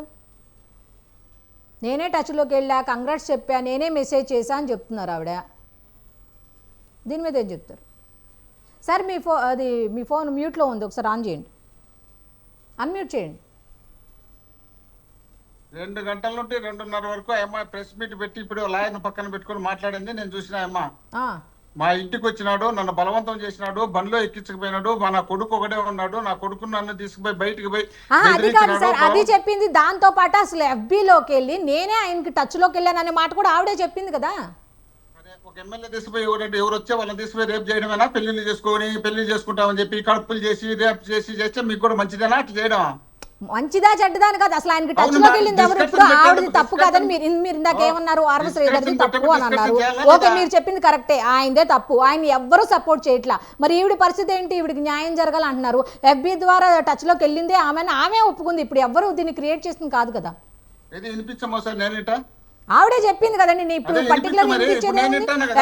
నేనే టచ్లోకి వెళ్ళా, కంగ్రాట్స్ చెప్పా, నేనే మెసేజ్ చేశా అని చెప్తున్నారు ఆవిడ. దీని మీద ఏం చెప్తారు? సార్ మీ ఫోన్ మ్యూట్లో ఉంది, ఒకసారి ఆన్ చేయండి, అన్మ్యూట్ చేయండి. 2 గంటల నుండి 2:30 వరకు అమ్మ ప్రెస్ మీట్ పెట్టి ఇప్పుడు లాయర్ను పక్కన పెట్టుకుని మాట్లాడింది నేను చూసిన. అమ్మ మా ఇంటికి వచ్చినాడు, నన్ను బలవంతం చేసినాడు, బండిలో ఎక్కించకపోయినాడు, నా కొడుకు ఒకటే ఉన్నాడు, నా కొడుకు నన్ను తీసుకుపోయి బయటికి పోయి అది కాదు సార్, అది చెప్పింది. దాంతో పాటు అసలు ఎఫ్బీలోకి వెళ్ళి నేనే ఆయనకి టచ్లోకి వెళ్ళాను అనే మాట కూడా ఆవిడే చెప్పింది కదా. ఒక ఎమ్మెల్యే తీసుకుపోయి ఎవరు వచ్చే వాళ్ళని తీసుకుపోయి రేపు చేయడమేనా? పెళ్లి చేసుకుంటామని చెప్పి కడుపులు చేసి రేపు చేస్తే మీకు కూడా మంచిదేనా అట్లా చేయడం? మంచిదా చెడ్డదాని కాదు, అసలు ఆయనకి టచ్ లోకి వెళ్ళింది ఎవరు? ఇప్పుడు ఆవిడది తప్పు కాదని మీరు ఇందాక ఏమన్నారు, ఆర్వ శ్రీధర్ది తప్పు అని అన్నారు. ఓకే, మీరు చెప్పింది కరెక్టే, ఆయనదే తప్పు, ఆయన ఎవ్వరూ సపోర్ట్ చేయట్లా. మరి ఈవిడ పరిస్థితి ఏంటి? ఈవిడికి న్యాయం జరగాలంటున్నారు. ఎఫ్బీ ద్వారా టచ్ లోకి వెళ్ళిందే ఆమె ఒప్పుకుంది. ఇప్పుడు ఎవ్వరు దీన్ని క్రియేట్ చేసింది కాదు కదా. ఆవిడే చెప్పింది కదండి. నేను ఇప్పుడు పర్టికులర్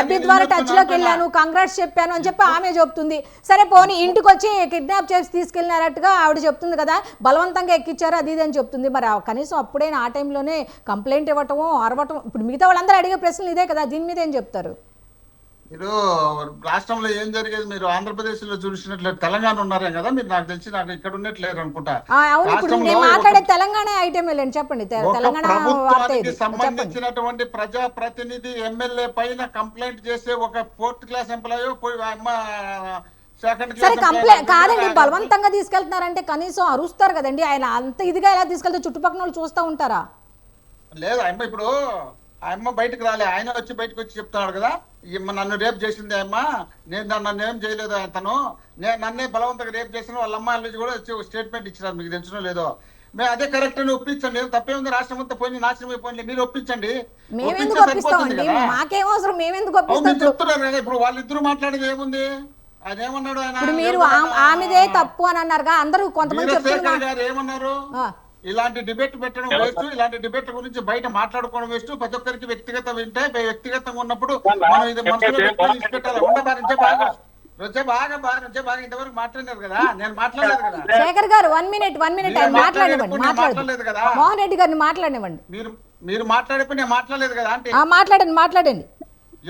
ఎఫ్బీ ద్వారా టచ్ లోకి వెళ్ళాను, కంగ్రాట్స్ చెప్పాను అని చెప్పి ఆమె చెప్తుంది. సరే పోనీ ఇంటికి వచ్చి కిడ్నాప్ చేసి తీసుకెళ్ళినారట్టుగా ఆవిడ చెప్తుంది కదా, బలవంతంగా ఎక్కించారు అది ఇది అని చెప్తుంది. మరి కనీసం అప్పుడే ఆ టైంలోనే కంప్లైంట్ ఇవ్వటము, అరవటం. ఇప్పుడు మిగతా వాళ్ళందరూ అడిగే ప్రశ్నలు ఇదే కదా, దీని మీద ఏం చెప్తారు? మీరు రాష్ట్రంలో ఏం జరిగేది మీరు ఆంధ్రప్రదేశ్ లో చూసినట్లేదు, తెలంగాణ ఉన్నారే కదా మీరు, నాకు తెలిసి నాకు ఇక్కడ ఉన్నట్లేదు అనుకుంటా. మాట్లాడే తెలంగాణ ఐటమ్ చెప్పండి. ప్రభుత్వానికి సంబంధించినటువంటి ప్రజా ప్రతినిధి ఎమ్మెల్యే పైన కంప్లైంట్ చేసే ఒక 4th క్లాస్ ఎంప్లాయ్ సరే కంప్లైంట్ కాదండి, బలవంతంగా తీసుకెళ్తున్నారంటే కనీసం అరుస్తారు కదండి. ఆయన అంత ఇదిగా ఎలా తీసుకెళ్తే చుట్టుపక్కల వాళ్ళు చూస్తూ ఉంటారా? లేదు, అమ్మ ఇప్పుడు అమ్మ బయటకు రాలే, ఆయన బయటకు వచ్చి చెప్తున్నాడు కదా, నన్ను రేపు చేసింది అమ్మ, నన్ను ఏం చేయలేదు అతను, నన్నే బలవంతంగా రేపు చేసిన వాళ్ళ అమ్మాయి కూడా వచ్చి స్టేట్మెంట్ ఇచ్చినారు. మీకు తెలిసిన లేదో, మేము అదే కరెక్ట్ అని ఒప్పించండి. తప్పే ఉంది, రాష్ట్రం అంతా పోయి నాశనం అయిపోయింది, మీరు ఒప్పించండి. చెప్తున్నారు కదా, ఇప్పుడు వాళ్ళిద్దరు మాట్లాడేది ఏముంది? ఆయన ఏమన్నాడు? ఆయన మీరు ఆమెదే తప్పు అని అన్నారుగా అందరూ, కొంతమంది ఏమన్నారు? ఇలాంటి డిబేట్ పెట్టడం వేస్ట్, ఇలాంటి డిబేట్ గురించి బయట మాట్లాడుకోవడం వేస్ట్. ప్రతి ఒక్కరికి వ్యక్తిగతం వింటే వ్యక్తిగతంగా ఉన్నప్పుడు మనం ఇది మనసులో పెట్టుకొని పెట్టాలి. బాగా ఇంతవరకు మాట్లాడారు కదా, నేను మాట్లాడలేదు కదా. శేఖర్ గారు 1 మినిట్ మాట్లాడలేదు కదా, మోహన్ రెడ్డి గారిని మాట్లాడనివ్వండి. మీరు మాట్లాడిపోయి నేను మాట్లాడలేదు కదా అంటే మాట్లాడండి.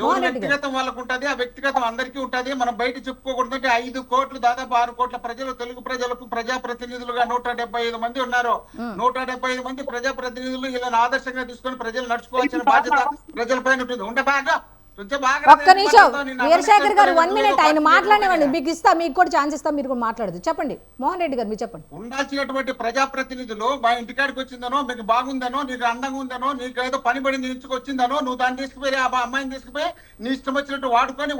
ఎవరు వ్యక్తిగతం వాళ్ళకు ఉంటది, ఆ వ్యక్తిగతం అందరికీ ఉంటది. మనం బయట చెప్పుకోకూడదు. 5 కోట్లు దాదాపు 6 కోట్ల ప్రజలు, తెలుగు ప్రజలకు ప్రజాప్రతినిధులుగా 175 మంది ఉన్నారు. 175 మంది ప్రజాప్రతినిధులు ఇలా ఆదర్శంగా తీసుకొని ప్రజలు నడుచుకోవాల్సిన బాధ్యత ప్రజలపైన ఉంటుంది. ఉండే బాగా ఒక్క నిమిషం వీరశేఖర్ గారు 1 మినిట్ ఆయన మాట్లాడనివ్వండి, మీకు ఇస్తా, మీకు కూడా ఛాన్స్ ఇస్తా, మీరు కూడా మాట్లాడదు. చెప్పండి మోహన్ రెడ్డి గారు, మీరు చెప్పండి. ఉండాల్సినటువంటి ప్రజాప్రతినిధులు మా ఇంటికాడికి వచ్చిందనో, మీకు బాగుందనో, నీకు అందంగా ఉందనో, నీకు ఏదో పని పడి వచ్చిందనో, నువ్వు దాన్ని తీసుకుపోయి ఆ అమ్మాయిని తీసుకుపోయి నీ ఇష్టం వచ్చినట్టు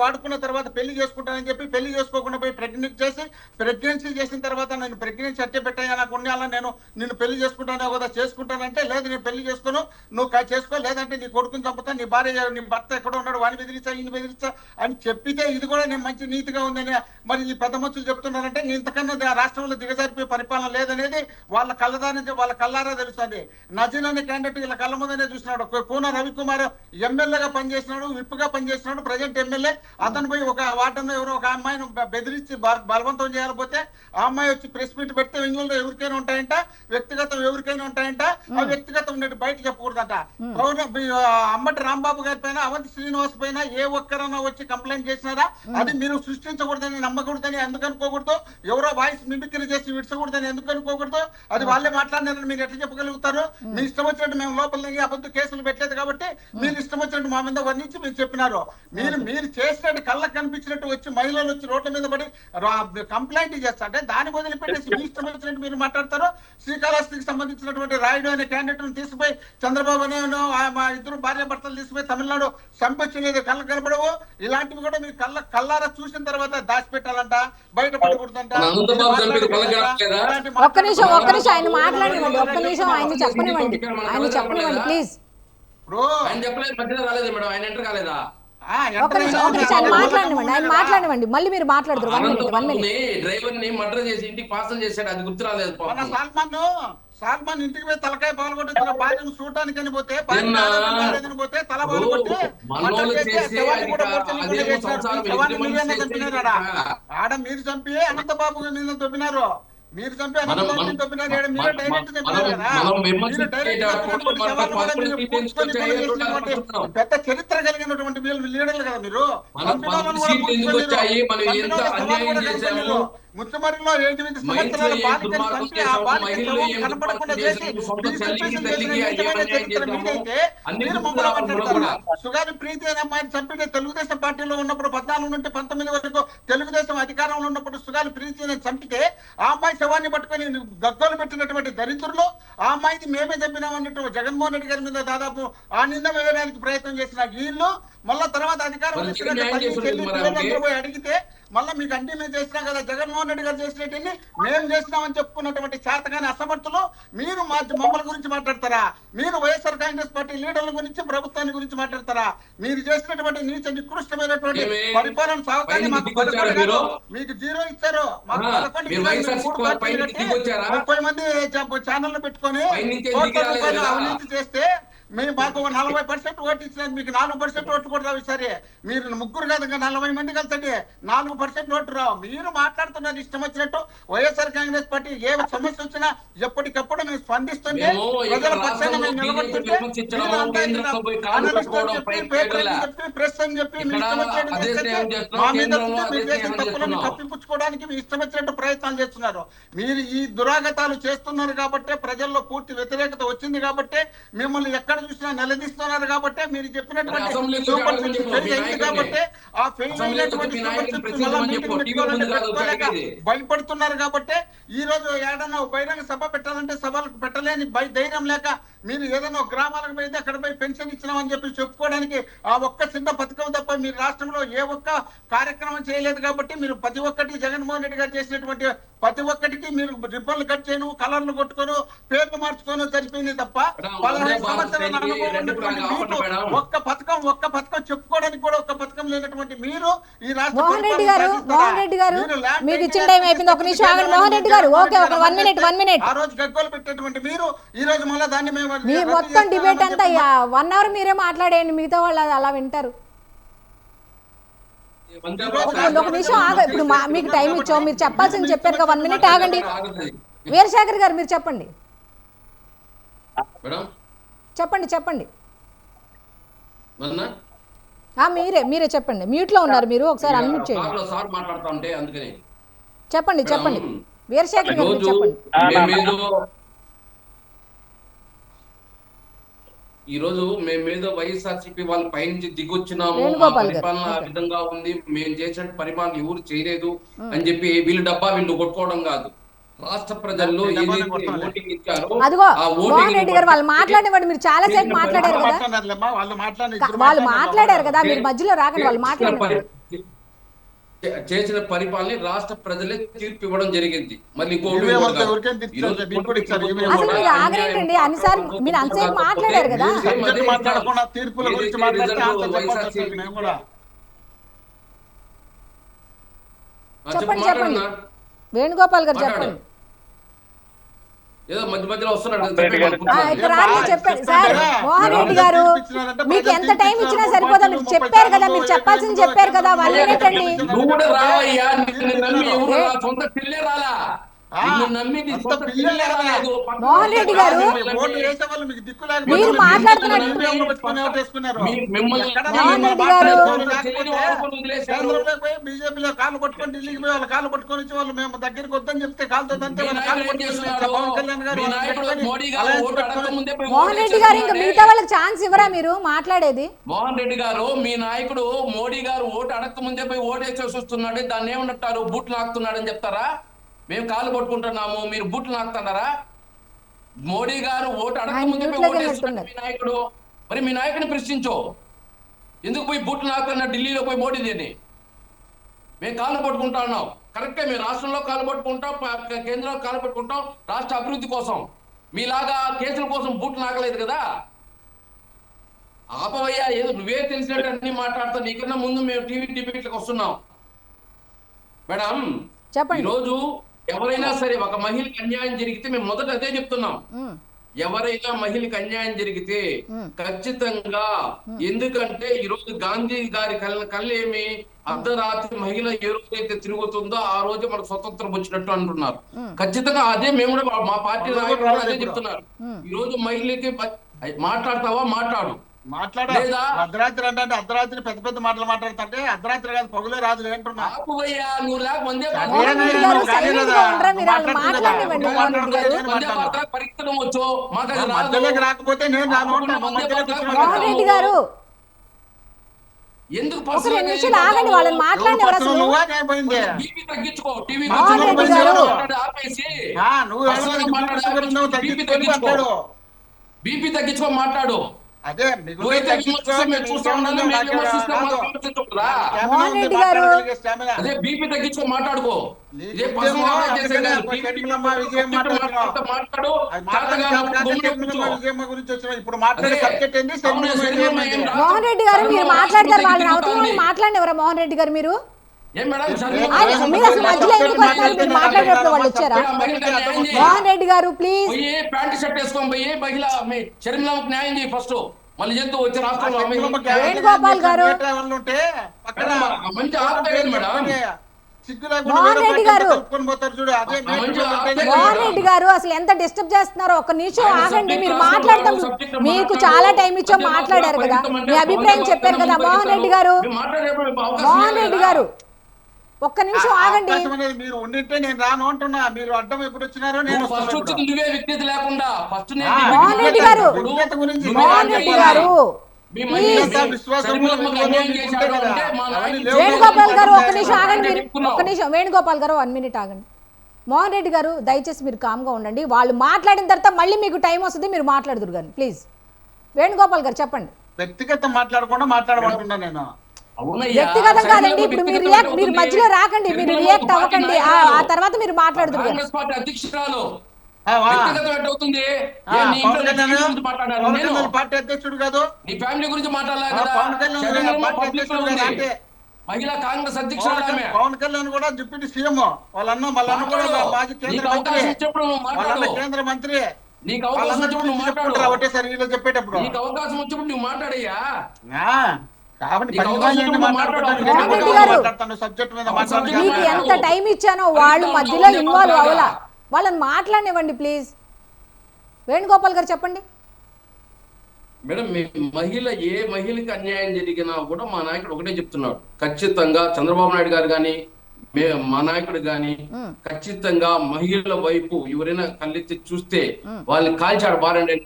వాడుకున్న తర్వాత పెళ్లి చేసుకుంటానని చెప్పి పెళ్లి చేసుకోకుండా పోయి ప్రెగ్నెన్సీ చేసిన తర్వాత నేను ప్రెగ్నెన్సీ సర్టిఫికేట్ అయ్యా, నాకు ఉండాలా, నేను నిన్ను పెళ్లి చేసుకుంటాను కదా, చేసుకుంటానంటే లేదు నేను పెళ్లి చేసుకోను, నువ్వు చేసుకో, లేదంటే నీ కొడుకుని చంపుతా, నీ భార్య నీ భర్త ఎక్కడ ఉన్నాడు వాడిని బెదిరించా ఈయన బెదిరించా అని చెప్పితే ఇది కూడా నేను మంచి నీతిగా ఉందని మరి ఈ పెద్ద మనుషులు చెప్తున్నారంటే ఇంతకన్నా రాష్ట్రంలో దిగజారిపోయే పరిపాలన లేదనేది వాళ్ళ కళ్ళారా తెలుస్తుంది. నజీర్ అనే క్యాండిడేట్ ఇలా కళ్ళ ముందనే చూసినాడు. కూన రవికుమార్ ఎమ్మెల్యేగా పనిచేసినాడు, విప్గా పనిచేసినాడు, ప్రజెంట్ ఎమ్మెల్యే. అతను పోయి ఒక వాటర్లో ఎవరో ఒక అమ్మాయిని బెదిరించి బలవంతం చేయాలపోతే ఆ అమ్మాయి వచ్చి ప్రెస్ మీట్ పెడితే ఇంగ్లండ్లో ఎవరికైనా ఉంటాయంట, వ్యక్తిగతం ఎవరికైనా ఉంటాయంట. ఆ వ్యక్తిగతం ఉండేది బయట చెప్పకూడదంట. అమ్మటి రాంబాబు గారి పైన, అవంతి శ్రీనివాస్ పైన ఏ ఒక్కరన్నా వచ్చి కంప్లైంట్ చేసినారా? అది మీరు సృష్టించకూడదని, నమ్మకూడదని ఎందుకు అనుకోకూడదు? ఎవరో వాయిస్ మిమిక్రీ చేసి విడిచకూడదని ఎందుకు అనుకోకూడదు? అది వాళ్ళే మాట్లాడినారని మీరు ఎట్లా చెప్పగలుగుతారు? మీ ఇష్టం వచ్చినట్టు మేము లోపల అబద్ధ కేసులు పెట్టలేదు కాబట్టి మీరు ఇష్టం వచ్చినట్టు మా మీద వర్ణించి మీరు చెప్పినారు. మీరు చేసినట్టు కళ్ళకు కనిపించినట్టు వచ్చి మహిళలు వచ్చి రోడ్ల మీద పడి కంప్లైంట్ చేస్తారంటే దాన్ని వదిలిపెట్టేసి మీ ఇష్టం వచ్చినట్టు మీరు మాట్లాడతారు. శ్రీకాళహస్తికి సంబంధించినటువంటి రాయుడు అనే క్యాండిడేట్ ను తీసుకుపోయి చంద్రబాబు అనే మా ఇద్దరు భార్య భర్తలు తీసుకుపోయి తమిళనాడు చంపొచ్చినది కళ్ళకు కనపడవు. ఇలాంటివి కూడా మీరు కళ్ళారా చూసిన తర్వాత దాచిపెట్టాలంట, బయటపడకూడదంట. ఒక్క నిమిషం ఆయన మాట్లాడివ్వండి, ఒక్క నిమిషం ఆయన చెప్పనివ్వండి ప్లీజ్. ఆయన చెప్పలేదు, మధ్యలో రాలేదు మేడం, ఆయన ఎంటర్ కాలేదా? ఒక్క నిమిషం ఆయన మాట్లాడివ్వండి, మళ్ళీ మీరు మాట్లాడతారు. 1 minute. డ్రైవర్ ని మర్డర్ చేసి ఇంటికి పార్సల్ చేశాడు, అది గుర్తు రాలేదు. సాల్మాన్ ఇంటికి పోయి తలకాయ పాల్గొట్టిన భార్యను చూడటానికి అని పోతే తల పాల్గొట్టి ఆడ మీరు చంపి అనంతబాబు మీద దొబ్బినారు. మీరు చంపి అనంతబాబుని దొబ్బినారు. మీరే డైరెక్ట్ చెప్పినారు కదా. పెద్ద చరిత్ర కలిగినటువంటి లీడర్లు కదా మీరు. ముఖ్యమంత్రిలో 8 సంవత్సరాల బాలికను చంపి ఆ బాలికను కనపడకుండా చేసి సుగారి ప్రీతి అనే అమ్మాయిని చంపితే తెలుగుదేశం పార్టీలో ఉన్నప్పుడు 14 నుండి 19 వరకు తెలుగుదేశం అధికారంలో ఉన్నప్పుడు సుగారి ప్రీతిని చంపితే ఆ అమ్మాయి శవాన్ని పట్టుకొని గగ్గోలు పెట్టినటువంటి దరిద్రులు ఆ అమ్మాయికి మేమే చంపినామన్నట్టు జగన్మోహన్ రెడ్డి గారి మీద దాదాపు ఆ నింద వేయడానికి ప్రయత్నం చేసిన వీళ్ళు మళ్ళా తర్వాత అధికారం పోయి అడిగితే మళ్ళీ మీకు అంటే మేము చేసినాం కదా, జగన్మోహన్ రెడ్డి గారు చేసినట్టు మేము చేసినామని చెప్పుకున్నటువంటి చేతగాని అసమర్థులు మీరు మమ్మల్ని గురించి మాట్లాడతారా? మీరు వైఎస్ఆర్ కాంగ్రెస్ పార్టీ లీడర్ల గురించి, ప్రభుత్వాన్ని గురించి మాట్లాడతారా? మీరు చేసినటువంటి నీచ నికృష్టమైనటువంటి పరిపాలన సాగుతాన్ని మీకు 0 ఇచ్చారు. మాకు 30 మంది ఛానల్ పెట్టుకొని అవినీతి చేస్తే మాకు 40% ఓటు ఇచ్చినది, మీకు 4% ఓట్లు కూడా రావు. సరే మీరు ముగ్గురు కాదు, 40 మంది కలిసండి 4% ఓట్లు రావు. మీరు మాట్లాడుతున్నారు ఇష్టం వచ్చినట్టు. వైఎస్ఆర్ కాంగ్రెస్ పార్టీ ఏ సమస్య వచ్చినా ఎప్పటికప్పుడు మేము స్పందిస్తుంటే ప్రజల పక్షాన మేము నిలబడుతుంటే ప్రెస్ అని చెప్పి మీ ఇష్టం వచ్చినట్టు మా మీద మీరు చేసిన తప్పులను కప్పిపుచ్చుకోవడానికి మీ ఇష్టం వచ్చినట్టు ప్రయత్నాలు చేస్తున్నారు. మీరు ఈ దురాగతాలు చేస్తున్నారు కాబట్టి ప్రజల్లో పూర్తి వ్యతిరేకత వచ్చింది కాబట్టి మిమ్మల్ని ఎక్కడ చూసినా నిలదీస్తున్నారు కాబట్టి మీరు చెప్పినటువంటి కాబట్టి ఆ ఫెయిల్ అయినటువంటి భయపడుతున్నారు కాబట్టి ఈ రోజు ఏదైనా బహిరంగ సభ పెట్టాలంటే సభలకు పెట్టలేని ధైర్యం లేక మీరు ఏదైనా గ్రామాలకు పోయితే అక్కడ పోయి పెన్షన్ ఇచ్చినామని చెప్పి చెప్పుకోవడానికి ఆ ఒక్క చిన్న పథకం తప్ప మీరు రాష్ట్రంలో ఏ ఒక్క కార్యక్రమం చేయలేదు కాబట్టి మీరు ప్రతి ఒక్కటి జగన్మోహన్ రెడ్డి గారు చేసినటువంటి ప్రతి ఒక్కటికి మీరు రిబ్బన్లు కట్ చేయను, కలర్లు కొట్టుకోను, పేర్లు మార్చుకోను సరిపోయింది తప్ప 15 సంవత్సరాల అనుభవం ఉన్నటువంటి మీకు ఒక్క పథకం చెప్పుకోవడానికి కూడా ఒక్క పథకం లేనటువంటి మీరు ఈ రాష్ట్ర మోహన్ రెడ్డి గారు మీకు ఇచ్చిన టైం అయిపోయింది. ఒక నిమిషం ఆగండి మోహన్ రెడ్డి గారు. ఓకే, ఒక 1 minute. ఆ రోజు గగ్గోలు పెట్టేటువంటి మీరు ఈ రోజు మళ్ళీ దాన్ని మేము మీ మొత్తం డిబేట్ అంతా 1 hour మీరే మాట్లాడేయండి, మిగతా వాళ్ళు అలా వింటారు. ఒక నిమిషం ఇప్పుడు మీకు టైం ఇచ్చాం, మీరు చెప్పాల్సింది చెప్పారు కదా. 1 minute ఆగండి. వీరశేఖర్ గారు మీరు చెప్పండి. చెప్పండి మీరే చెప్పండి. మ్యూట్ లో ఉన్నారు మీరు, ఒకసారి అన్మ్యూట్ చేయండి. చెప్పండి వీరశేఖర్ గారు చెప్పండి. ఈ రోజు మేమేదో వైఎస్ఆర్సీపీ వాళ్ళ పైనుంచి దిగొచ్చినాము, పరిపాలన ఆ విధంగా ఉంది, మేము చేసిన పరిపాలన ఎవరు చేయలేదు అని చెప్పి వీళ్ళు డబ్బా వీళ్ళు కొట్టుకోవడం కాదు. రాష్ట్ర ప్రజల్లో ఓటింగ్ ఇచ్చారో మోహన్ రెడ్డి గారు వాళ్ళు మాట్లాడేవాడు, మీరు చాలా సేపు మాట్లాడారు కదా, వాళ్ళు మాట్లాడారు కదా, మీరు మధ్యలో రాకండి. వాళ్ళు మాట్లాడారు. చేసిన పరిపాలన రాష్ట్ర ప్రజలే తీర్పు ఇవ్వడం జరిగింది. మళ్ళీ ఇంకోటి ఈవీఎం కూడా అంతా కాదు. ఎవరికైనా ఈ తెచ్చారు, రోజు మీకు కూడా ఇచ్చారు ఈవీఎం అసలు కూడా. మీరు ఆగరేంటండి అన్నిసార్లు మీరు అంతసేపు మాట్లాడారు కదా. సబ్జెక్ట్ మాట్లాడకుండా తీర్పుల గురించి మాట్లాడితే ఆన్సర్ చెప్పాల్సి వస్తుంది. మేము కూడా చెప్పండి చెప్పండి వేణుగోపాల్ గారు మాట్లాడు. చెప్పండి. ఏదో మధ్య మధ్యలో వస్తున్నాడు కదా, రెడ్డి గారు. ఇక్కడ రాని చెప్పండి సార్. మోహన్ రెడ్డి గారు మీకు ఎంత టైం ఇచ్చినా సరిపోదా? మీరు చెప్పారు కదా, మీరు చెప్పాల్సింది చెప్పారు కదా. 1 minute అండి. నువ్వు కూడా రావయ్యా, నిన్ను నమ్మి ఎవరు రా, సొంత పిల్లే రాలా, నిన్ను నమ్మి నీ అంత సొంత పిల్లలే పిల్లే రాలేదు. మోహన్ రెడ్డి గారు ఓటు వేసే వాళ్ళు మీకు దిక్కు మీరు లేకపోతే మాట్లాడుతున్నారు. ఈవీఎంలో పెట్టుకొని ఓటు వేసుకున్నారు. మిమ్మల్ని ఎక్కడ మోహన్ రెడ్డి మాట్లాడే గారు వాళ్ళు లేకపోతే కేంద్రంలో పోయి బీజేపీలో కాలు పట్టుకొని ఢిల్లీకి పోయి వాళ్ళు కాలు పట్టుకొని వచ్చి వాళ్ళు మేము దగ్గరికి వద్దని చెప్తే కాలుతో దంతే మీ వాళ్ళు కాలు నాయకుడు ఏం పట్టుకొని చేస్తున్నాడు? పవన్ కళ్యాణ్ గారు మీ నాయకుడు మోడీ గారు అలయన్స్ ఓటు పెట్టుకొని అడగకముందే పోయి మోహన్ ఓటు రెడ్డి గారు ఇంకా వేసేస్తున్నాడే. మిగతా వాళ్ళకి ఛాన్స్ ఇవ్వరా మీరు మాట్లాడేది? మోహన్ రెడ్డి గారు మీ నాయకుడు మోడీ గారు ఓటు అడగక ముందే పోయి ఓటు వేసేసి వస్తున్నాడు, దాన్ని ఏమంటారు? బూట్లు నాకుతున్నాడు అని చెప్తారా? మేము కాళ్ళు పట్టుకుంటున్నాము, మీరు బూట్లు నాకుతున్నారా? మోడీ గారు ఓటు అడగక ముందే పోయి ఓటు వేస్తున్నాడు మీ నాయకుడు. మరి మీ నాయకుడిని ప్రశ్నించో, ఎందుకు పోయి బూట్లు నాకుతున్నా ఢిల్లీలో పోయి మోడీని? మేము కాళ్ళు పట్టుకుంటా ఉన్నాం, కరెక్టే. మేము రాష్ట్రంలో కాళ్ళు పట్టుకుంటాం, కేంద్రంలో కాళ్ళు పట్టుకుంటాం రాష్ట్ర అభివృద్ధి కోసం. మీలాగా కేసుల కోసం బూట్లు నాకలేదు కదా. ఆపవయ్యా, ఏదో నువ్వే తెలిసినట్టు అన్ని మాట్లాడుతావు. నీకన్నా ముందు మేము టీవీ డిబేట్లకు వస్తున్నాం. మేడం చెప్పండి. ఈరోజు ఎవరైనా సరే ఒక మహిళకి అన్యాయం జరిగితే మేము మొదట అదే చెప్తున్నాం. ఎవరైనా మహిళకి అన్యాయం జరిగితే ఖచ్చితంగా, ఎందుకంటే ఈ రోజు గాంధీ గారి కళ్ళేమి, అర్ధరాత్రి మహిళ ఏ రోజైతే తిరుగుతుందో ఆ రోజు మనకు స్వతంత్రం వచ్చినట్టు అంటున్నారు. ఖచ్చితంగా అదే మేము కూడా మా పార్టీ నాయకులు కూడా అదే చెప్తున్నారు. ఈ రోజు మహిళకి మాట్లాడతావా? మాట్లాడు. మాట్లాడాలి. అర్ధరాత్రి అంటే అర్ధరాత్రి పెద్ద పెద్ద మాటలు మాట్లాడుతుంటే అర్ధరాత్రి కాదు పగులే రాదు ఏంటున్నా. నువ్వు లేకపోతే మోహన్ రెడ్డి గారు silent గా ఉండరా? మీరు వాళ్ళు మాట్లాడనివ్వండి మోహన్ రెడ్డి గారు. పరిస్థితులు వచ్చో మాకు అది రాదు. మధ్యలోకి రాకపోతే నేను మోహన్ రెడ్డి గారు ఎందుకు ఒక 2 నిమిషాలు ఆగండి, వాళ్ళని మాట్లాడినవరు అసలు. బీపీ తగ్గించుకో, టీవీ మోహన్ రెడ్డి గారు ఆపేసి మాట్లాడు. బీపీ తగ్గించుకో, మాట్లాడు. అదే నువ్వైతే విమర్శిస్తే మేము చూస్తా ఉన్నాం, మేము విమర్శిస్తే మాకు విమర్శించకురా. మోహన్ రెడ్డి గారు అదే బీపీ తగ్గించుకో, మాట్లాడుకో. ఇదే పర్సనల్ అటాక్ చేసే కాదు. మాట్లాడు. ఇప్పుడు మాట్లాడే సబ్జెక్ట్ ఏంది? మోహన్ రెడ్డి గారు మీరు మాట్లాడతారు, వాళ్ళని అవతల మాట్లాడినవరా? మోహన్ రెడ్డి గారు మీరు మీరు అసలు మధ్యలో ఎందుకు వస్తున్నారు? మీరు మాట్లాడేటప్పుడు వాళ్ళు వచ్చారా? మోహన్ రెడ్డి గారు ప్లీజ్. ప్యాంట్ షర్ట్ వేసుకొని పోయి మహిళ శరీరంలోకి న్యాయం చేయి ఫస్ట్. మళ్ళీ చెప్తూ వచ్చే రాష్ట్రంలో వేణుగోపాల్ గారు మంచి ఆపలేదు మేడం. మోహన్ రెడ్డి గారు మోహన్ రెడ్డి గారు అసలు ఎంత డిస్టర్బ్ చేస్తున్నారో. ఒక్క నిమిషం ఆగండి, మీరు మాట్లాడతాం. మీకు చాలా టైం ఇచ్చో మాట్లాడారు కదా, మీ అభిప్రాయం చెప్పారు కదా. మోహన్ రెడ్డి గారు మోహన్ రెడ్డి గారు ఒక్క నిమిషం ఆగండి. మీరు ఉండింటే నేను రాను అంటున్నా. మీరు అడ్డం ఎప్పుడు వచ్చినారో నేను ఫస్ట్ వచ్చి నువ్వే విజ్ఞత లేకుండా ఫస్ట్ మోహన్ రెడ్డి గారు మోహన్ రెడ్డి గారు వేణుగోపాల్ గారు ఒక్క నిమిషం ఆగండి. ఒక్క నిమిషం వేణుగోపాల్ గారు 1 minute ఆగండి. మోహన్ రెడ్డి గారు దయచేసి మీరు కామ్గా ఉండండి. వాళ్ళు మాట్లాడిన తర్వాత మళ్ళీ మీకు టైం వస్తుంది, మీరు మాట్లాడుదురు కానీ ప్లీజ్. వేణుగోపాల్ గారు చెప్పండి. వ్యక్తిగతం మాట్లాడకుండా మాట్లాడమంటున్నా నేను. వ్యక్తిగతం కాదండి, ఇప్పుడు మీరు మధ్యలో రాకండి, మీరు రియాక్ట్ అవ్వకండి. ఆ తర్వాత మీరు మాట్లాడుతున్నారు. కాంగ్రెస్ పార్టీ అధ్యక్షురాలు పార్టీ అధ్యక్షుడు కాదు, నీ ఫ్యామిలీ గురించి మాట్లాడలేదు. మహిళా కాంగ్రెస్ అధ్యక్షురాలు పవన్ కళ్యాణ్ కూడా డిప్యూటీ సీఎం. వాళ్ళన్న మళ్ళన్న కూడా మాజీ కేంద్ర మంత్రి. నీకు అవకాశం వచ్చినప్పుడు నువ్వు మాట్లాడు. ఒకటేసారి వీళ్ళు చెప్పేటప్పుడు నీకు అవకాశం వచ్చినప్పుడు నువ్వు మాట్లాడయ్యా. మీకు ఎంత టైం ఇచ్చానో వాళ్ళు మధ్యలో ఇన్వాల్వ్ అవ్వాలా. వాళ్ళని మాట్లాడనివ్వండి ప్లీజ్. వేణుగోపాల్ గారు చెప్పండి. మేడం మహిళ ఏ మహిళకి అన్యాయం జరిగినా కూడా మా నాయకుడు ఒకటే చెప్తున్నాడు, ఖచ్చితంగా చంద్రబాబు నాయుడు గారు కానీ మా నాయకుడు గాని ఖచ్చితంగా మహిళల వైపు ఎవరైనా కళ్ళెత్తి చూస్తే వాళ్ళని కాల్చాడు బారండి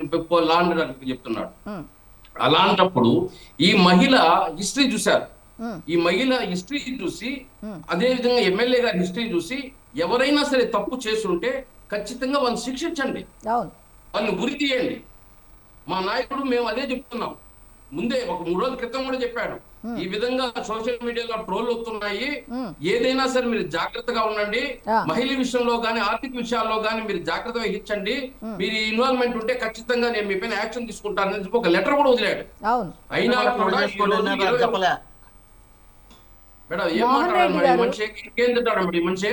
లాంటి చెప్తున్నాడు. అలాంటప్పుడు ఈ మహిళ హిస్టరీ చూశారు. ఈ మహిళ హిస్టరీ చూసి అదే విధంగా ఎమ్మెల్యే గారి హిస్టరీ చూసి ఎవరైనా సరే తప్పు చేస్తుంటే ఖచ్చితంగా వాళ్ళని శిక్షించండి, వాళ్ళని ఉరి తీయండి. మా నాయకుడు మేము అదే చెప్తున్నాం. ముందే ఒక 3 రోజుల క్రితం కూడా చెప్పాడు. ఈ విధంగా సోషల్ మీడియాలో ట్రోల్ అవుతున్నాయి, ఏదైనా సరే మీరు జాగ్రత్తగా ఉండండి, మహిళల విషయంలో గానీ ఆర్థిక విషయాల్లో గానీ మీరు జాగ్రత్త వహించండి, మీరు ఇన్వాల్వ్మెంట్ ఉంటే ఖచ్చితంగా నేను మీ పైన యాక్షన్ తీసుకుంటానని చెప్పి ఒక లెటర్ కూడా వదిలాడు. అయినా కూడా మేడం ఏం మాట్లాడాలి మనిషి, ఇంకేం తింటాడు ఈ మనిషి?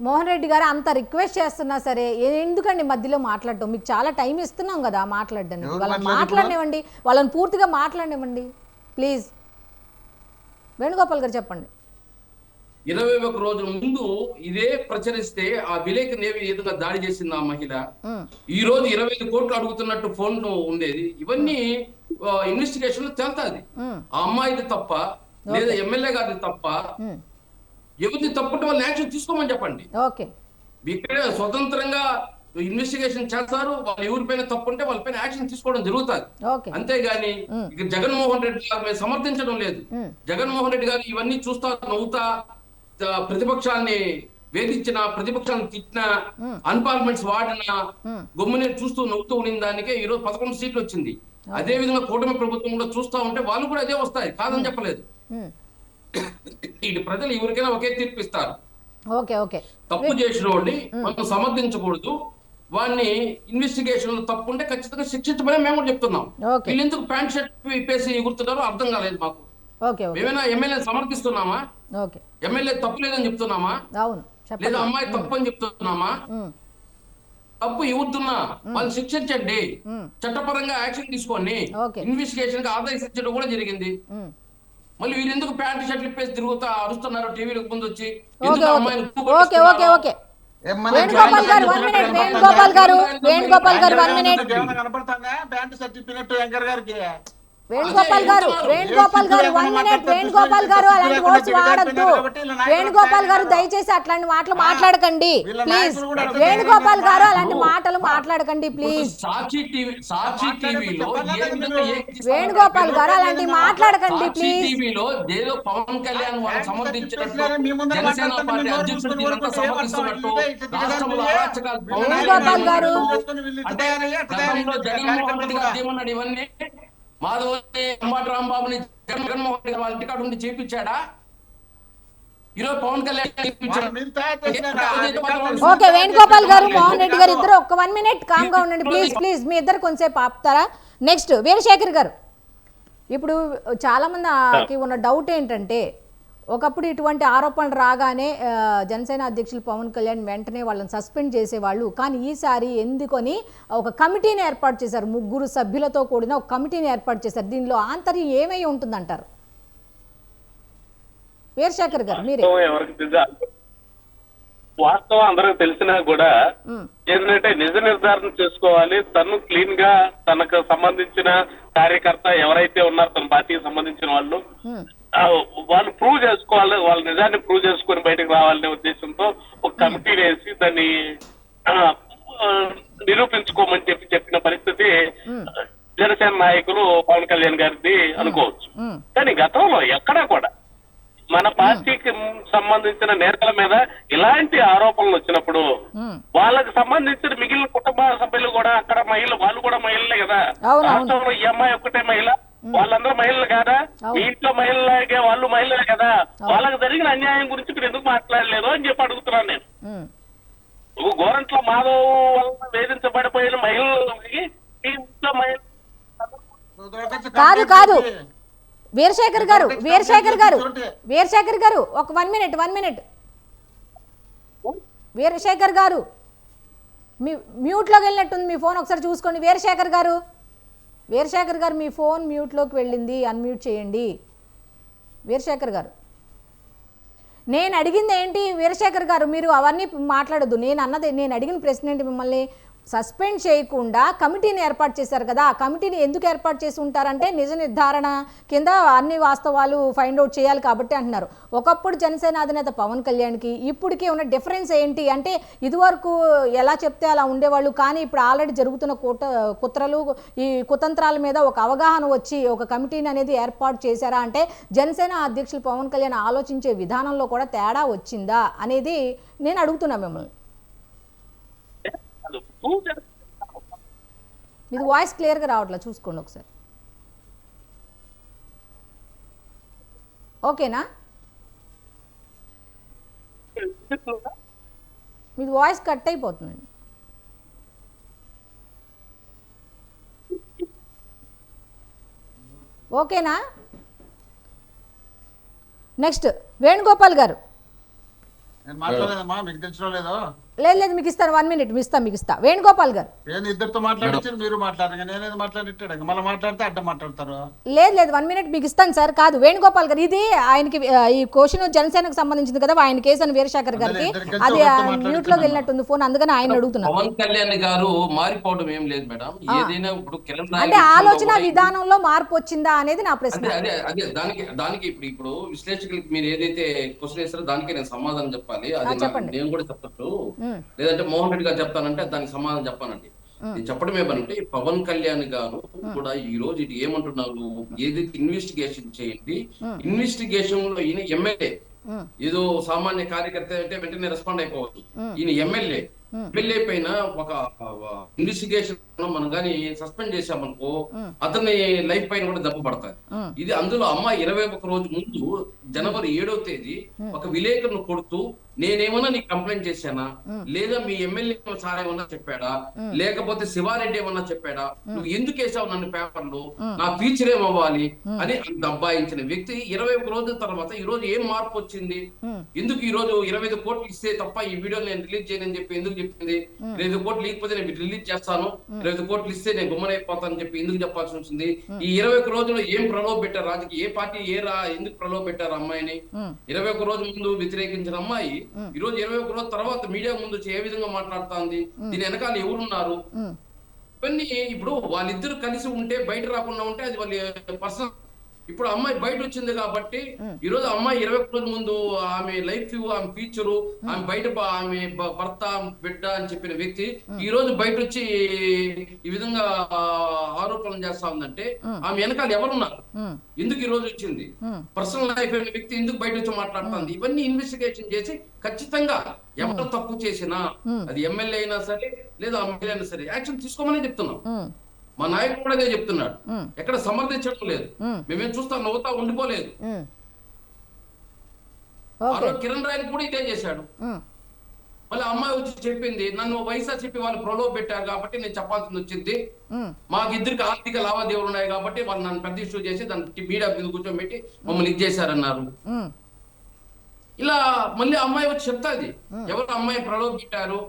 మోహన్ రెడ్డి గారు అంత రిక్వెస్ట్ చేస్తున్నా సరే ఎందుకండి మధ్యలో మాట్లాడటం? మీకు చాలా టైం ఇస్తున్నాం కదా మాట్లాడడానికి, వాళ్ళని మాట్లాడనివ్వండి, వాళ్ళని పూర్తిగా మాట్లాడనివ్వండి ప్లీజ్. వేణుగోపాల్ గారు చెప్పండి. 21 రోజుల ముందు ఇదే ప్రచురిస్తే ఆ విలేకరిని ఏ విధంగా దాడి చేసింది ఆ మహిళ, ఈ రోజు 25 కోట్లు అడుగుతున్నట్టు ఫోన్ ఉండేది, ఇవన్నీ ఇన్వెస్టిగేషన్ లో తేల్తాది. ఆ అమ్మాయిది తప్ప లేదా ఎమ్మెల్యే గారిది తప్ప, ఎవరిది తప్పుంటే వాళ్ళు యాక్షన్ తీసుకోమని చెప్పండి. ఇక్కడ స్వతంత్రంగా ఇన్వెస్టిగేషన్ చేస్తారు, వాళ్ళు ఎవరిపైన తప్పుంటే వాళ్ళపైన యాక్షన్ తీసుకోవడం జరుగుతుంది. అంతేగాని ఇక జగన్మోహన్ రెడ్డి గారు మేము సమర్థించడం లేదు. జగన్మోహన్ రెడ్డి గారు ఇవన్నీ చూస్తా నవ్వుతా ప్రతిపక్షాన్ని వేధించిన, ప్రతిపక్షాన్ని తిట్టిన, అన్పార్లమెంట్స్ వాడిన గమ్మునే చూస్తూ నవ్వుతూ ఉండిన దానికే ఈ రోజు 11 సీట్లు వచ్చింది. అదే విధంగా కూటమి ప్రభుత్వం కూడా చూస్తా ఉంటే వాళ్ళు కూడా అదే వస్తాయి, కాదని చెప్పలేదు. ఇటు ప్రజలు ఎవరికైనా ఒకే తీర్పు ఇస్తారు. తప్పు చేసిన వాడిని మనం సమర్థించకూడదు, వాడిని ఇన్వెస్టిగేషన్ లో తప్పు ఉంటే ఖచ్చితంగా శిక్షించమని మేము కూడా చెప్తున్నాం. వీళ్ళు ఎందుకు ప్యాంట్ షర్ట్ విప్పేసి ఎగురుతున్నారో అర్థం కాలేదు మాకు. మేమైనా ఎమ్మెల్యే సమర్థిస్తున్నామా? ఎమ్మెల్యే తప్పు లేదని చెప్తున్నామా? లేదా అమ్మాయి తప్పు అని చెప్తున్నామా? తప్పు ఎవరుతున్నా వాళ్ళు శిక్షించండి, చట్టపరంగా యాక్షన్ తీసుకోండి. ఇన్వెస్టిగేషన్ కి ఆదేశించడం కూడా జరిగింది. మళ్ళీ వీళ్ళు ఎందుకు ప్యాంట్ షర్ట్లు ఇప్పేసి తిరుగుతా అరుస్తున్నారు టీవీలకు ముందు వచ్చి? వేణుగోపాల్ గారు 1 మినిట్. వేణుగోపాల్ గారు 1 మినిట్. వేణుగోపాల్ గారు 1 మినిట్. వేణుగోపాల్ గారు అలాంటి వర్డ్స్ వాడద్దు. వేణుగోపాల్ గారు దయచేసి అట్లాంటి మాటలు మాట్లాడకండి ప్లీజ్. వేణుగోపాల్ గారు అలాంటి మాటలు మాట్లాడకండి ప్లీజ్. వేణుగోపాల్ గారు అలాంటి మాట్లాడకండి ప్లీజ్. పవన్ కళ్యాణ్ వేణుగోపాల్ గారు జగన్మోహన్ రెడ్డి గారు ఏమన్నాడు? ఇవన్నీ మాధవని అంబాటి రాంబాబుని జగన్మోహన్ రెడ్డి వాళ్ళ ఇంటికాడ ఉండి చేపించాడా? ఈరోజు పవన్ కళ్యాణ్ ఓకే. వేణుగోపాల్ గారు మోహన్ రెడ్డి గారు ఇద్దరు ఒక 1 మినిట్ కామ్ గా ఉండండి ప్లీజ్. మీ ఇద్దరు కొంచెంసేపు ఆపుతారా? నెక్స్ట్ వీరశేఖర్ గారు. ఇప్పుడు చాలా మందికి ఉన్న డౌట్ ఏంటంటే, ఒకప్పుడు ఇటువంటి ఆరోపణలు రాగానే జనసేన అధ్యక్షులు పవన్ కళ్యాణ్ వెంటనే వాళ్ళని సస్పెండ్ చేసేవాళ్ళు. కానీ ఈసారి ఎందుకని ఒక కమిటీని ఏర్పాటు చేశారు, 3 సభ్యులతో కూడిన ఒక కమిటీని ఏర్పాటు చేశారు. దీనిలో ఆంతర్యం ఏమై ఉంటుందంటారు? వీరశేఖర్ గారు మీరే. వాస్తవం అందరికి తెలిసినా కూడా ఏంటంటే నిజ నిర్ధారణ చేసుకోవాలి. తను క్లీన్ గా తనకు సంబంధించిన కార్యకర్త ఎవరైతే ఉన్నారో తన పార్టీకి సంబంధించిన వాళ్ళు ప్రూవ్ చేసుకోవాలి, వాళ్ళ నిజాన్ని ప్రూవ్ చేసుకుని బయటకు రావాలనే ఉద్దేశంతో ఒక కమిటీ వేసి దాన్ని నిరూపించుకోమని చెప్పిన పరిస్థితి జనసేన నాయకులు పవన్ కళ్యాణ్ గారిది అనుకోవచ్చు. కానీ గతంలో ఎక్కడా కూడా మన పార్టీకి సంబంధించిన నేతల మీద ఇలాంటి ఆరోపణలు వచ్చినప్పుడు వాళ్ళకి సంబంధించిన మిగిలిన కుటుంబ సభ్యులు కూడా అక్కడ వాళ్ళు కూడా మహిళలే కదా. రాష్ట్రంలో ఈ అమ్మాయి ఒక్కటే మహిళ, వాళ్ళందరూ మహిళలు కాదా? మీ ఇంట్లో మహిళలాగే వాళ్ళు మహిళలే కదా. వాళ్ళకి జరిగిన అన్యాయం గురించి మీరు ఎందుకు మాట్లాడలేదు అని చెప్పి అడుగుతున్నాను నేను. గోరంట్ల మాధవ్ వల్ల వేధించబడిపోయిన మహిళలకి మీ ఇంట్లో మహిళ కాదు వీరశేఖర్ గారు ఒక 1 మినిట్. వీరశేఖర్ గారు మ్యూట్లోకి వెళ్ళినట్టుంది మీ ఫోన్, ఒకసారి చూసుకోండి. వీరశేఖర్ గారు మీ ఫోన్ మ్యూట్లోకి వెళ్ళింది, అన్మ్యూట్ చేయండి. వీరశేఖర్ గారు, నేను అడిగింది ఏంటి? వీరశేఖర్ గారు మీరు అవన్నీ మాట్లాడద్దు. నేను అడిగిన ప్రశ్న ఏంటి? మిమ్మల్ని సస్పెండ్ చేయకుండా కమిటీని ఏర్పాటు చేశారు కదా, ఆ కమిటీని ఎందుకు ఏర్పాటు చేసి ఉంటారంటే నిజ నిర్ధారణ కింద అన్ని వాస్తవాలు ఫైండ్ అవుట్ చేయాలి కాబట్టి అంటున్నారు. ఒకప్పుడు జనసేన అధినేత పవన్ కళ్యాణ్కి ఇప్పటికీ ఉన్న డిఫరెన్స్ ఏంటి అంటే, ఇదివరకు ఎలా చెప్తే అలా ఉండేవాళ్ళు, కానీ ఇప్పుడు ఆల్రెడీ జరుగుతున్న ఈ కుతంత్రాల మీద ఒక అవగాహన వచ్చి ఒక కమిటీని అనేది ఏర్పాటు చేశారా అంటే, జనసేన అధ్యక్షులు పవన్ కళ్యాణ్ ఆలోచించే విధానంలో కూడా తేడా వచ్చిందా అనేది నేను అడుగుతున్నా మిమ్మల్ని. ఇది వాయిస్ క్లియర్గా రావట్లేదు, చూసుకోండి ఒకసారి. ఓకేనా? మీది వాయిస్ కట్ అయిపోతుందండి. ఓకేనా? నెక్స్ట్ వేణుగోపాల్ గారు. నేను మాట్లాడలేదమ్మా, మీకు తెలిసిన లేదో. లేదు మీకు ఇస్తాను, 1 మినిట్ మీకు ఇస్తా. వేణుగోపాల్ గారు. నేను ఇద్దరితో మాట్లాడించి మీరు మాట్లాడారు, నేనేది మాట్లాడిట్టాడు, మళ్ళీ మాట్లాడితే అడ్డం మాట్లాడతారు. లేదు 1 మినిట్ మీకు ఇస్తాను సార్. కాదు వేణుగోపాల్ గారు, ఇది ఆయనకి ఈ క్వశ్చన్ జనసేనకు సంబంధించింది కదా, ఆయన కేసు అని వీరశేఖర్ గారికి అది మ్యూట్ లోకి వెళ్ళినట్టుంది ఫోన్, అందుకని ఆయన అడుగుతున్నారు. పవన్ కళ్యాణ్ గారు మారిపోవడం ఏం లేదు మేడం. ఏదైనా ఇప్పుడు అంటే ఆలోచన విధానంలో మార్పు వచ్చిందా అనేది నా ప్రశ్న. అదే దానికి ఇప్పుడు విశ్లేషకులకి మీరు ఏదైతే క్వశ్చన్ వేస్తారో దానికి నేను సమాధానం చెప్పాలి. అది నేను కూడా చెప్పచ్చు, లేదంటే మోహన్ రెడ్డి గారు చెప్తానంటే దానికి సమాధానం చెప్పానండి. నేను చెప్పడం ఏమనంటే పవన్ కళ్యాణ్ గారు కూడా ఈ రోజు ఇది ఏమంటున్నారు, ఏదైతే ఇన్వెస్టిగేషన్ చేయండి, ఇన్వెస్టిగేషన్ లో ఈయన ఎమ్మెల్యే, ఏదో సామాన్య కార్యకర్త అంటే వెంటనే రెస్పాండ్ అయిపోవచ్చు. ఈయన ఎమ్మెల్యే పైన ఒక ఇన్వెస్టిగేషన్ మనం కానీ సస్పెండ్ చేశామనుకో అతని లైఫ్ పైన కూడా దెబ్బ పడతాయి. ఇది అందులో అమ్మాయి 21 రోజు ముందు జనవరి 7వ తేదీ ఒక విలేకరును కొడుతూ నేనేమన్నా నీకు కంప్లైంట్ చేశానా, లేదా మీ ఎమ్మెల్యే సార్ ఏమన్నా చెప్పాడా, లేకపోతే శివారెడ్డి ఏమన్నా చెప్పాడా, నువ్వు ఎందుకు వేసావు నన్ను పేపర్లు, నా ఫ్యూచర్ ఏమవ్వాలి అని దబ్బాయించిన వ్యక్తి 21 రోజుల తర్వాత ఈ రోజు ఏం మార్పు వచ్చింది, ఎందుకు ఈ రోజు 25 కోట్లు ఇస్తే తప్ప ఈ వీడియో నేను రిలీజ్ చేయనని చెప్పి ఎందుకు చెప్పింది, 25 కోట్లు లేకపోతే నేను రిలీజ్ చేస్తాను, 25 కోట్లు ఇస్తే నేను గుమ్మనైపోతానని చెప్పి ఎందుకు చెప్పాల్సి వచ్చింది. ఈ 21 రోజుల్లో ఏం ప్రలోభ పెట్టారు రాజకీయ, ఏ పార్టీ ఎందుకు ప్రలోభ పెట్టారు అమ్మాయిని. 21 రోజు ముందు వ్యతిరేకించిన అమ్మాయి ఈ రోజు 21 రోజుల తర్వాత మీడియా ముందు ఏ విధంగా మాట్లాడుతుంది, దీని వెనకాల ఎవరున్నారు ఇవన్నీ. ఇప్పుడు వాళ్ళిద్దరు కలిసి ఉంటే బయట రాకుండా ఉంటే అది వాళ్ళ పర్సనల్. ఇప్పుడు అమ్మాయి బయట వచ్చింది కాబట్టి ఈ రోజు అమ్మాయి 21 రోజుల ముందు ఆమె లైఫ్, ఆమె ఫ్యూచరు, ఆమె బయట ఆమె భర్త బిడ్డ అని చెప్పిన వ్యక్తి ఈ రోజు బయట వచ్చి ఈ విధంగా ఆరోపణలు చేస్తా ఉందంటే ఆమె వెనకాల ఎవరున్నారు, ఎందుకు ఈ రోజు వచ్చింది, పర్సనల్ లైఫ్ అయిన వ్యక్తి ఎందుకు బయట వచ్చి మాట్లాడుతుంది. ఇవన్నీ ఇన్వెస్టిగేషన్ చేసి ఖచ్చితంగా ఎవరు తప్పు చేసినా అది ఎమ్మెల్యే అయినా సరే లేదా ఎమ్మెల్యే అయినా సరే యాక్షన్ తీసుకోమని చెప్తున్నాం. మా నాయకుడు కూడా అదే చెప్తున్నాడు, ఎక్కడ సమర్థించడం లేదు, మేమేం చూస్తా నవ్వుతా ఉండిపోలేదు. కిరణ్ రాయ్ కూడా ఇదే చేశాడు. మళ్ళీ అమ్మాయి వచ్చి చెప్పింది నన్ను వైఎస్ఆర్సీపీ వాళ్ళు ప్రలోభ పెట్టారు కాబట్టి నేను చెప్పాల్సింది వచ్చింది, మాకిద్దరికి ఆర్థిక లావాదేవీలు ఉన్నాయి కాబట్టి వాళ్ళు నన్ను పెద్ద ఇష్యూ చేసి దానికి మీడియా మీద కూర్చోబెట్టి మమ్మల్ని ఇది చేశారన్నారు. ఇలా మళ్ళీ అమ్మాయి వచ్చి చెప్తాది ఎవరు అమ్మాయి ప్రలోభ పెట్టారు.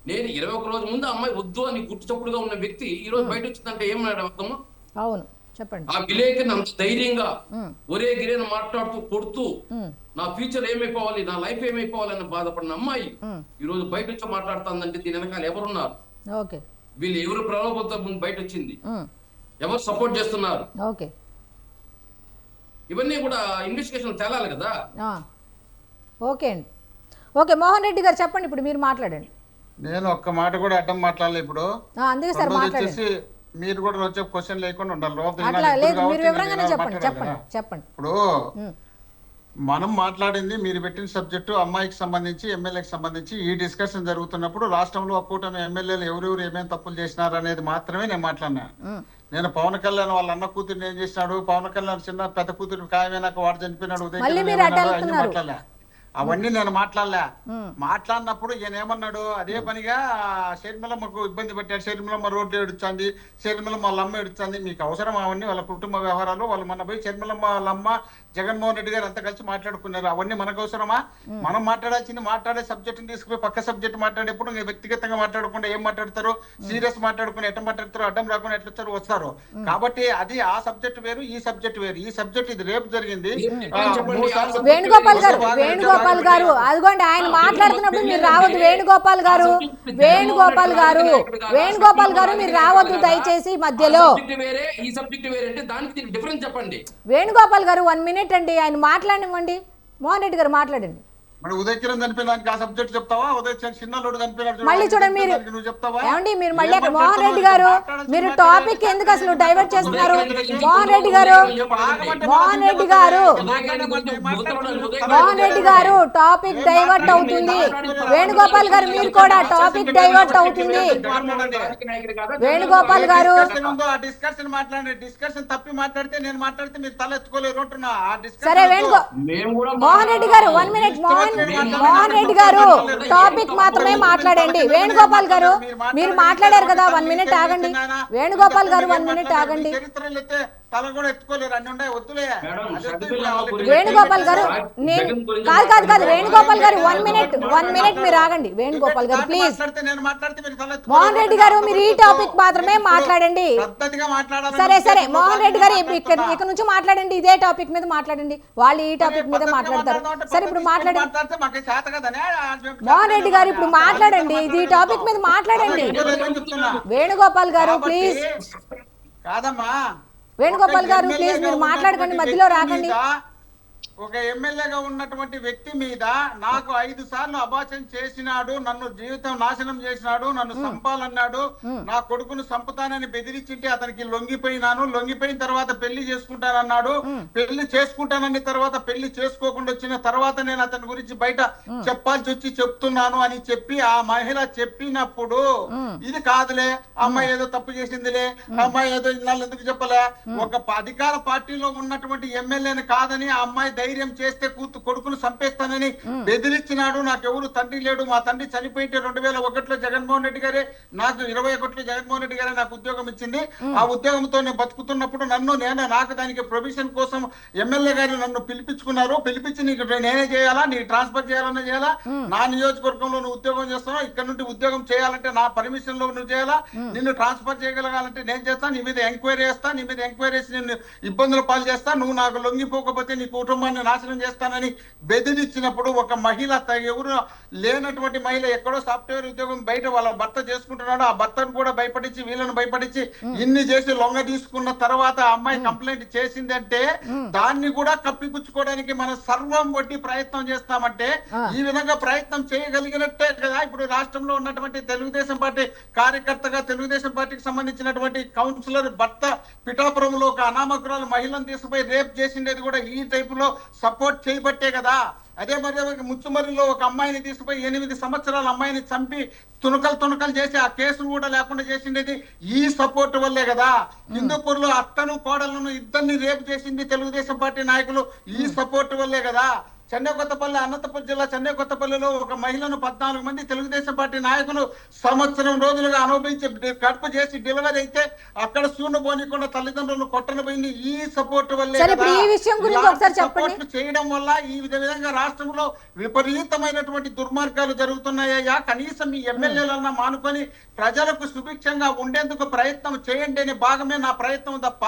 నేను 21 రోజు ముందు అమ్మాయి వద్దు అని గుర్తు చప్పుడుగా ఉన్న వ్యక్తి ఈ రోజు బయట వచ్చిందంటే ఏమన్నాడు అర్థము. అవును చెప్పండి. ఆ విలేకరిని అంత ధైర్యంగా ఒరే గిరేన మాట్లాడుతూ కొడుతూ నా ఫ్యూచర్ ఏమైపోవాలి, నా లైఫ్ ఏమైపోవాలని బాధపడిన అమ్మాయి ఈ రోజు బయట వచ్చి మాట్లాడుతుందంటే దీని వెనకాల ఎవరున్నారు, వీళ్ళు ఎవరు ప్రలోభంతో ముందు బయట వచ్చింది, ఎవరు సపోర్ట్ చేస్తున్నారు, ఇవన్నీ కూడా ఇన్వెస్టిగేషన్ తేలాలి కదా. ఓకే అండి, ఓకే మోహన్ రెడ్డి గారు చెప్పండి, ఇప్పుడు మీరు మాట్లాడండి. నేను ఒక్క మాట కూడా అడ్డం మాట్లాడలేదు. ఇప్పుడు అందుకే సార్ వచ్చేసి మీరు కూడా వచ్చే క్వశ్చన్ లేకుండా ఉండాలి. ఇప్పుడు మనం మాట్లాడింది మీరు పెట్టిన సబ్జెక్టు అమ్మాయికి సంబంధించి ఎమ్మెల్యేకి సంబంధించి ఈ డిస్కషన్ జరుగుతున్నప్పుడు రాష్ట్రంలో ఒక్కటనే ఎమ్మెల్యేలు ఎవరెవరు ఏమేమి తప్పులు చేసినారు అనేది మాత్రమే నేను మాట్లాడినా. నేను పవన్ కళ్యాణ్ వాళ్ళ అన్న కూతురు ఏం చేసినాడు, పవన్ కళ్యాణ్ చిన్న పెద్ద కూతురు ఖాయమైనాక వాడు చనిపోయినాడు ఉదయం మాట్లాడలే, అవన్నీ నేను మాట్లాడినప్పుడు ఈయన ఏమన్నాడు, అదే పనిగా షర్మిలమ్మకు ఇబ్బంది పెట్టాడు, షర్మిలమ్మ రోడ్డు ఏడుస్తుంది, షర్మిలమ్మ వాళ్ళ అమ్మ ఏడుస్తుంది, మీకు అవసరం అవన్నీ వాళ్ళ కుటుంబ వ్యవహారాలు, వాళ్ళు మన పోయి షర్మిలమ్మ వాళ్ళ అమ్మ జగన్మోహన్ రెడ్డి గారు అంతా కలిసి మాట్లాడుకున్నారు, అవన్నీ మనకు అవసరమా? మనం మాట్లాడాల్సింది మాట్లాడే సబ్జెక్ట్ తీసుకుపోయి పక్క సబ్జెక్ట్ మాట్లాడేప్పుడు వ్యక్తిగతంగా మాట్లాడకుండా ఏం మాట్లాడతారు, సీరియస్ మాట్లాడుకుని ఎట్లా మాట్లాడతారు, అడ్డం రాకుండా ఎట్లా వస్తారు. కాబట్టి అది ఆ సబ్జెక్ట్ వేరు, ఈ సబ్జెక్ట్ వేరు. ఈ సబ్జెక్ట్ ఇది రేపు జరిగింది. వేణుగోపాల్ గారు అదిగోండి ఆయన మాట్లాడుతున్నప్పుడు మీరు రావద్దు. వేణుగోపాల్ గారు మీరు రావద్దు దయచేసి మధ్యలో. వేణుగోపాల్ గారు 1 మినిట్ అండి, ఆయన మాట్లాడివ్వండి. మోహన్ రెడ్డి గారు మాట్లాడండి. మరి ఉదయ్ కిరణ్ చనిపోయినానికి ఆ సబ్జెక్ట్ చెప్తావా? ఉదయ్ చిన్నోడు చనిపోయినాడు చూడు, మళ్ళీ ఆయన చూడండి మీరు చనిపోయినానికి నువ్వు చెప్తావా? ఏమండి మీరు మళ్ళీ ఏం అక్కడ మోహన్ మాట్లాడుతున్నావు? రెడ్డి గారు మాట్లాడాల్సిన మీరు మాట్లాడే టాపిక్ ఎందుకు అసలు డైవర్ట్ చేస్తున్నారు? మోహన్ రెడ్డి గారు మోహన్ రెడ్డి గారు మోహన్ రెడ్డి గారు టాపిక్ డైవర్ట్ అవుతుంది. వేణుగోపాల్ గారు మీరు కూడా టాపిక్ డైవర్ట్ అవుతుంది. వేణుగోపాల్ గారు ఆ డిస్కషన్ మాట్లాడండి. డిస్కషన్ తప్పి మాట్లాడితే నేను మాట్లాడితే మీరు తల ఎత్తుకోలేరు అంటున్నా. ఆ discussion సరే వద్దు. మోహన్ రెడ్డి గారు 1 మినిట్. మోహన్ రెడ్డి గారు టాపిక్ మాత్రమే మాట్లాడండి. వేణుగోపాల్ గారు మీరు మాట్లాడారు కదా, 1 మినిట్ ఆగండి. వేణుగోపాల్ గారు 1 మినిట్ ఆగండి. చరిత్రలు అయితే తల కూడా ఎత్తుకోలేరు, అన్ని ఉన్నాయి, వద్దులే. వేణుగోపాల్ గారు నేను కాదు వేణుగోపాల్ గారు 1 మినిట్ మీరు ఆగండి. వేణుగోపాల్ గారు ప్లీజ్. నేను మాట్లాడితే మీరు తల ఎత్తుకోలేరు. మోహన్ రెడ్డి గారు మీరు ఈ టాపిక్ మాత్రమే మాట్లాడండి. పద్ధతిగా మాట్లాడాలి. సరే మోహన్ రెడ్డి గారు ఇక నుంచి మాట్లాడండి. ఇదే టాపిక్ మీద మాట్లాడండి. వాళ్ళు ఈ టాపిక్ మీద మాట్లాడతారు. సరే ఇప్పుడు మాట్లాడండి. మోహన్ రెడ్డి గారు ఇప్పుడు మాట్లాడండి. ఇది ఈ టాపిక్ మీద మాట్లాడండి. వేణుగోపాల్ గారు ప్లీజ్. కాదమ్మా, వేణుగోపాల్ గారు ప్లీజ్ మీరు మాట్లాడకండి, మధ్యలో రాకండి. ఒక ఎమ్మెల్యేగా ఉన్నటువంటి వ్యక్తి మీద నాకు 5 సార్లు అభాషణ చేసినాడు, నన్ను జీవితం నాశనం చేసినాడు, నన్ను చంపాలన్నాడు, నా కొడుకును చంపుతానని బెదిరించింటే అతనికి లొంగిపోయినాను. లొంగిపోయిన తర్వాత పెళ్లి చేసుకుంటానన్నాడు. పెళ్లి చేసుకుంటానని తర్వాత పెళ్లి చేసుకోకుండా వచ్చిన తర్వాత నేను అతని గురించి బయట చెప్పాల్సి వచ్చి చెప్తున్నాను అని చెప్పి ఆ మహిళ చెప్పినప్పుడు ఇది కాదులే, అమ్మాయి ఏదో తప్పు చేసిందిలే, అమ్మాయి ఏదో ఇన్నాళ్ళు ఎందుకు చెప్పలే, ఒక అధికార పార్టీలో ఉన్నటువంటి ఎమ్మెల్యేని కాదని ఆ అమ్మాయి ధైర్యం చేస్తే కొడుకును చంపేస్తానని బెదిరించినాడు. నాకెవరు తండ్రి లేడు, మా తండ్రి చనిపోయింటే 2001లో జగన్మోహన్ రెడ్డి గారే, నాకు 21లో జగన్మోహన్ రెడ్డి గారే నాకు ఉద్యోగం ఇచ్చింది. ఆ ఉద్యోగంతో నేను బతుకుతున్నప్పుడు నాకు దానికి ప్రొవిజన్ కోసం ఎమ్మెల్యే గారు నన్ను పిలిపించుకున్నారు. పిలిపించి నీకు నేనే చేయాలా, నీకు ట్రాన్స్ఫర్ చేయాలన్నా చేయాలా, నా నియోజకవర్గంలో నువ్వు ఉద్యోగం చేస్తున్నావు, ఇక్కడ నుండి ఉద్యోగం చేయాలంటే నా పర్మిషన్ లో నువ్వు చేయాలా, నిన్ను ట్రాన్స్ఫర్ చేయగలగాలంటే నేను చేస్తాను, నీ మీద ఎంక్వైరీ చేస్తా, నీ మీద ఎంక్వైరీ చేసి నిన్ను ఇబ్బందులు పాలు చేస్తా, నువ్వు నాకు లొంగిపోకపోతే నీ కుటుంబాన్ని నాశనం చేస్తానని బెదిరించినప్పుడు ఒక మహిళ, ఎవరు లేనటువంటి మహిళ, ఎక్కడో సాఫ్ట్వేర్ ఉద్యోగం బయట వాళ్ళ భర్త చేసుకుంటున్నాడు, ఆ భర్తను కూడా భయపడించి వీళ్ళను భయపడించి ఇన్ని చేసి లొంగ తీసుకున్న తర్వాత ఆ అమ్మాయి కంప్లైంట్ చేసిందంటే దాన్ని కూడా కప్పిపుచ్చుకోవడానికి మనం సర్వం వడ్డీ ప్రయత్నం చేస్తామంటే ఈ విధంగా ప్రయత్నం చేయగలిగినట్టే కదా ఇప్పుడు రాష్ట్రంలో ఉన్నటువంటి తెలుగుదేశం పార్టీ కార్యకర్తగా తెలుగుదేశం పార్టీకి సంబంధించినటువంటి కౌన్సిలర్ భర్త పిఠాపురంలో ఒక అనామకురాలు మహిళను తీసుకుపోయి రేప్ చేసిండేది కూడా ఈ టైప్ లో సపోర్ట్ చేయబట్టే కదా. అదే మరి ముచ్చుమరిలో ఒక అమ్మాయిని తీసుకుపోయి 8 సంవత్సరాల అమ్మాయిని చంపి తుణకలు చేసి ఆ కేసును కూడా లేకుండా చేసిండేది ఈ సపోర్ట్ వల్లే కదా. హిందూపూర్ లో అత్తను కోడలను ఇద్దరిని రేపు చేసింది తెలుగుదేశం పార్టీ నాయకులు ఈ సపోర్ట్ వల్లే కదా. చెన్నై కొత్తపల్లి, అనంతపురం జిల్లా చెన్నై కొత్తపల్లిలో ఒక మహిళను 14 మంది తెలుగుదేశం పార్టీ నాయకులు సంవత్సరం రోజులుగా అనుభవించి కడుపు చేసి డెలివరీ అయితే అక్కడ సూను పోనీకుండా తల్లిదండ్రులను కొట్టనపోయింది ఈ సపోర్ట్ వల్లే కదా. చేయడం వల్ల ఈ విధంగా రాష్ట్రంలో విపరీతమైనటువంటి దుర్మార్గాలు జరుగుతున్నాయ్యా. కనీసం ఈ ఎమ్మెల్యేలన్నా మానుకొని ప్రజలకు సుభిక్షంగా ఉండేందుకు ప్రయత్నం చేయండి అనే భాగమే నా ప్రయత్నం తప్ప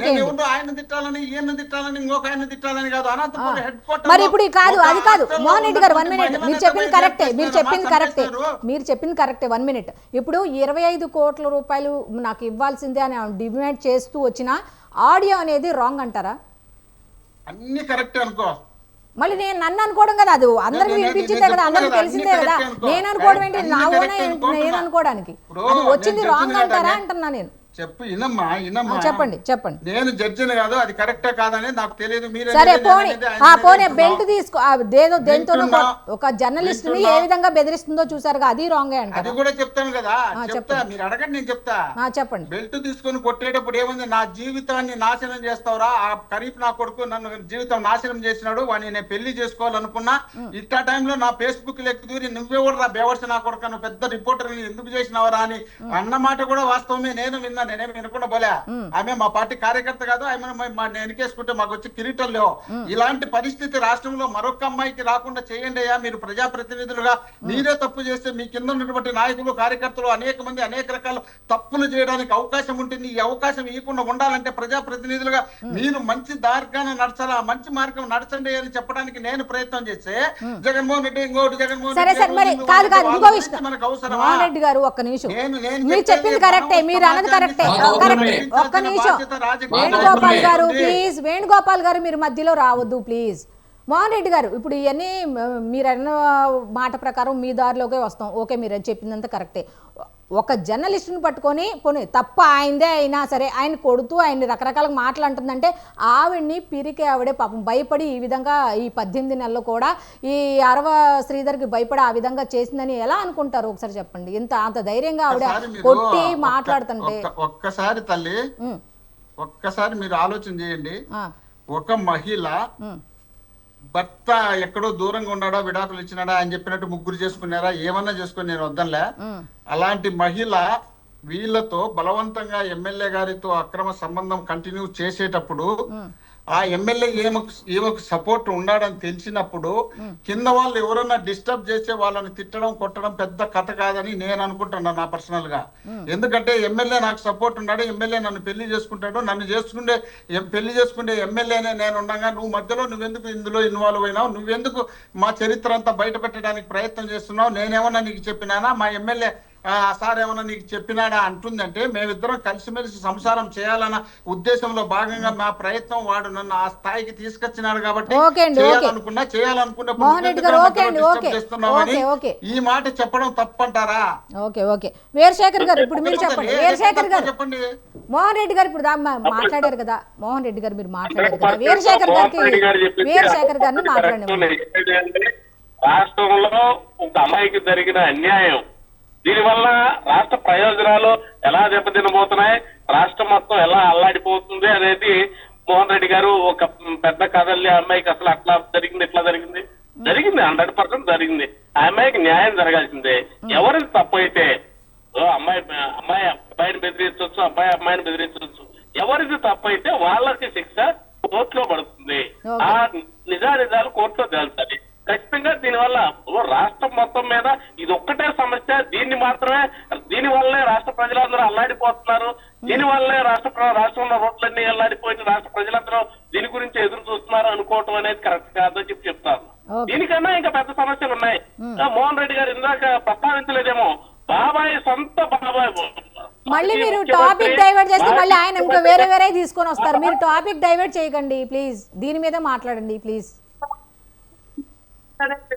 నేను ఎవరు ఆయన తిట్టాలని ఈయన తిట్టాలని ఇంకొక ఆయన తిట్టాలని కాదు. అనంతపురం హెడ్ క్వార్టర్ కాదు అది కాదు. మోహన్ రెడ్డి గారు 1 మినిట్. మీరు చెప్పింది కరెక్టే 1 మినిట్. ఇప్పుడు 25 కోట్ల రూపాయలు నాకు ఇవ్వాల్సిందే అని డిమాండ్ చేస్తూ వచ్చిన ఆడియో అనేది రాంగ్ అంటారా? అన్ని కరెక్ట్ అనుకో. మళ్ళీ నన్ను అనుకోవడం కదా, అది అందరికి వినిపించిందే కదా, అందరికి తెలిసిందే కదా. నేను అనుకోవడం ఏంటి, నా ఓన్ నేను అనుకోవడానికి అది వచ్చింది రాంగ్ అంటారా అంటున్నా నేను. చెప్పు, ఇనమ్మా చెప్పండి. నేను జడ్జిని కాదు, అది కరెక్టే కాదని నాకు తెలియదు. మీరు సరే పోనీ బెల్ట్ తీసుకో దేంతో ఒక జర్నలిస్ట్ ని ఏ విధంగా బెదిరిస్తుందో చూసారుగా, అది రాంగే అంట. అది కూడా చెప్తాను కదా, చెప్తా, మీరు అడగండి, నేను చెప్తా. చెప్పండి. బెల్ట్ తీసుకొని కొట్టేటప్పుడు ఏముంది, నా జీవితాన్ని నాశనం చేస్తావురా, ఆ ఖరీఫ్ నా కొడుకు నన్ను జీవితం నాశనం చేసినాడు, వాడిని నేను పెళ్లి చేసుకోవాలనుకున్నా, ఇట్టా టైంలో నా ఫేస్బుక్ లెక్క దూరి నువ్వెవరు రా బేవర్స్ నా కొడుకు, నువ్వు పెద్ద రిపోర్టర్ ఎందుకు చేసినావరా అని అన్నమాట కూడా వాస్తవమే. నేను విన్నా, నేనేమి వినకుండా పోలే. ఆమె మా పార్టీ కార్యకర్త కాదు, ఆమె ఎన్నికేసుకుంటే మాకు వచ్చి కిరీటం లేవు. ఇలాంటి పరిస్థితి రాష్ట్రంలో మరొక అమ్మాయికి రాకుండా చేయండి అయ్యా. మీరు ప్రజాప్రతినిధులుగా మీరే తప్పు చేస్తే మీ కింద ఉన్నటువంటి నాయకులు కార్యకర్తలు అనేక మంది అనేక రకాల తప్పులు చేయడానికి అవకాశం ఉంటుంది. ఈ అవకాశం ఇవ్వకుండా ఉండాలంటే ప్రజాప్రతినిధులుగా మీరు మంచి దార్గాన నడచాలా, మంచి మార్గం నడచండి అని చెప్పడానికి నేను ప్రయత్నం చేస్తే జగన్మోహన్ రెడ్డి ఇంకోటి జగన్మోహన్ మనకు అవసరం. మోహన్ రెడ్డి గారు ఒక్క నిమిషం, మీరు చెప్పింది కరెక్టే, మీరు అన్నది కరెక్టే. ఒక్క నిమిషం వేణుగోపాల్ గారు ప్లీజ్, వేణుగోపాల్ గారు మీరు మధ్యలో రావద్దు ప్లీజ్. మోహన్ రెడ్డి గారు, ఇప్పుడు ఇవన్నీ మీరు అన్న మాట ప్రకారం మీ దారిలోకే వస్తాం. ఓకే, మీరు చెప్పిందంతా కరెక్టే. ఒక జర్నలిస్టుని పట్టుకొని పోనీ తప్ప ఆయనదే అయినా సరే ఆయన కొడుతూ ఆయన్ని రకరకాల మాటలు అంటుందంటే ఆవిడ్ని పిరికి ఆవిడే పాపం భయపడి ఈ విధంగా ఈ 18 నెలలు కూడా ఈ అరవ శ్రీధర్కి భయపడి ఆ విధంగా చేసిందని ఎలా అనుకుంటారు? ఒకసారి చెప్పండి. అంత ధైర్యంగా ఆవిడ కొట్టి మాట్లాడుతుంటే. ఒక్కసారి తల్లి, ఒక్కసారి మీరు ఆలోచన చేయండి. ఒక మహిళ భర్త ఎక్కడో దూరంగా ఉన్నాడా, విడాకులు ఇచ్చినాడా అని చెప్పినట్టు ముగ్గురు చేసుకున్నారా, ఏమన్నా చేసుకుని నేను వద్దనులే. అలాంటి మహిళ వీళ్ళతో బలవంతంగా ఎమ్మెల్యే గారితో అక్రమ సంబంధం కంటిన్యూ చేసేటప్పుడు ఆ ఎమ్మెల్యే ఏమొక సపోర్ట్ ఉన్నాడని తెలిసినప్పుడు కింద వాళ్ళు ఎవరన్నా డిస్టర్బ్ చేసే వాళ్ళని తిట్టడం కొట్టడం పెద్ద కథ కాదని నేను అనుకుంటున్నాను నా పర్సనల్ గా. ఎందుకంటే ఎమ్మెల్యే నాకు సపోర్ట్ ఉన్నాడు, ఎమ్మెల్యే నన్ను పెళ్లి చేసుకుంటాడు, నన్ను పెళ్లి చేసుకునే ఎమ్మెల్యేనే నేను ఉండగా నువ్వు మధ్యలో నువ్వెందుకు ఇందులో ఇన్వాల్వ్ అయినావు, నువ్వెందుకు మా చరిత్ర అంతా బయట పెట్టడానికి ప్రయత్నం చేస్తున్నావు, నేనేమన్నా నీకు చెప్పినానా, మా ఎమ్మెల్యే సార్ ఏమన్నా నీకు చెప్పినాడా అంటుందంటే మేమిద్దరం కలిసిమెలిసి సంసారం చేయాలన్న ఉద్దేశంలో భాగంగా మా ప్రయత్నం వాడు నన్ను ఆ స్థాయికి తీసుకొచ్చినాడు కాబట్టి ఈ మాట చెప్పడం తప్పంటారా? ఓకే ఓకే వీరశేఖర్ గారు, ఇప్పుడు మీరు చెప్పండి. వీరశేఖర్ గారు చెప్పండి. మోహన్ రెడ్డి గారు ఇప్పుడు మాట్లాడారు కదా, మోహన్ రెడ్డి గారు మీరు మాట్లాడారు కదా, వీరశేఖర్ గారిని మాట్లాడండి. రాష్ట్రంలో ఒక అమ్మాయికి జరిగిన అన్యాయం, దీనివల్ల రాష్ట్ర ప్రయోజనాలు ఎలా దెబ్బతినబోతున్నాయి, రాష్ట్రం మొత్తం ఎలా అల్లాడిపోతుంది అనేది మోహన్ రెడ్డి గారు ఒక పెద్ద కథల్ని అమ్మాయికి అసలు అట్లా జరిగింది ఇట్లా జరిగింది 100% జరిగింది. ఆ అమ్మాయికి న్యాయం జరగాల్సిందే. ఎవరిది తప్పు అయితే అబ్బాయిని బెదిరించవచ్చు, అబ్బాయి అమ్మాయిని బెదిరించవచ్చు. ఎవరిది తప్పు అయితే వాళ్ళకి శిక్ష కోర్టులో పడుతుంది. ఆ నిజాలు కోర్టులో తేల్చాలి ఖచ్చితంగా. దీనివల్ల రాష్ట్రం మొత్తం మీద ఇది ఒక్కటే సమస్య, దీని వల్లే రాష్ట్ర ప్రజలందరూ అల్లాడిపోతున్నారు, దీని వల్లే రాష్ట్రంలో రోడ్లన్నీ అల్లాడిపోయి రాష్ట్ర ప్రజలందరూ దీని గురించి ఎదురు చూస్తున్నారు అనుకోవటం అనేది కరెక్ట్ కాదని చెప్తాను. దీనికన్నా ఇంకా పెద్ద సమస్యలు ఉన్నాయి. మోహన్ రెడ్డి గారు ఇందాక ప్రస్తావించలేదేమో, సొంత బాబాయ్. మళ్ళీ మీరు టాపిక్ డైవర్ట్ చేస్తే మళ్ళీ ఆయన ఇంకా వేరే తీసుకొని వస్తారు. మీరు టాపిక్ డైవర్ట్ చేయకండి ప్లీజ్, దీని మీద మాట్లాడండి ప్లీజ్.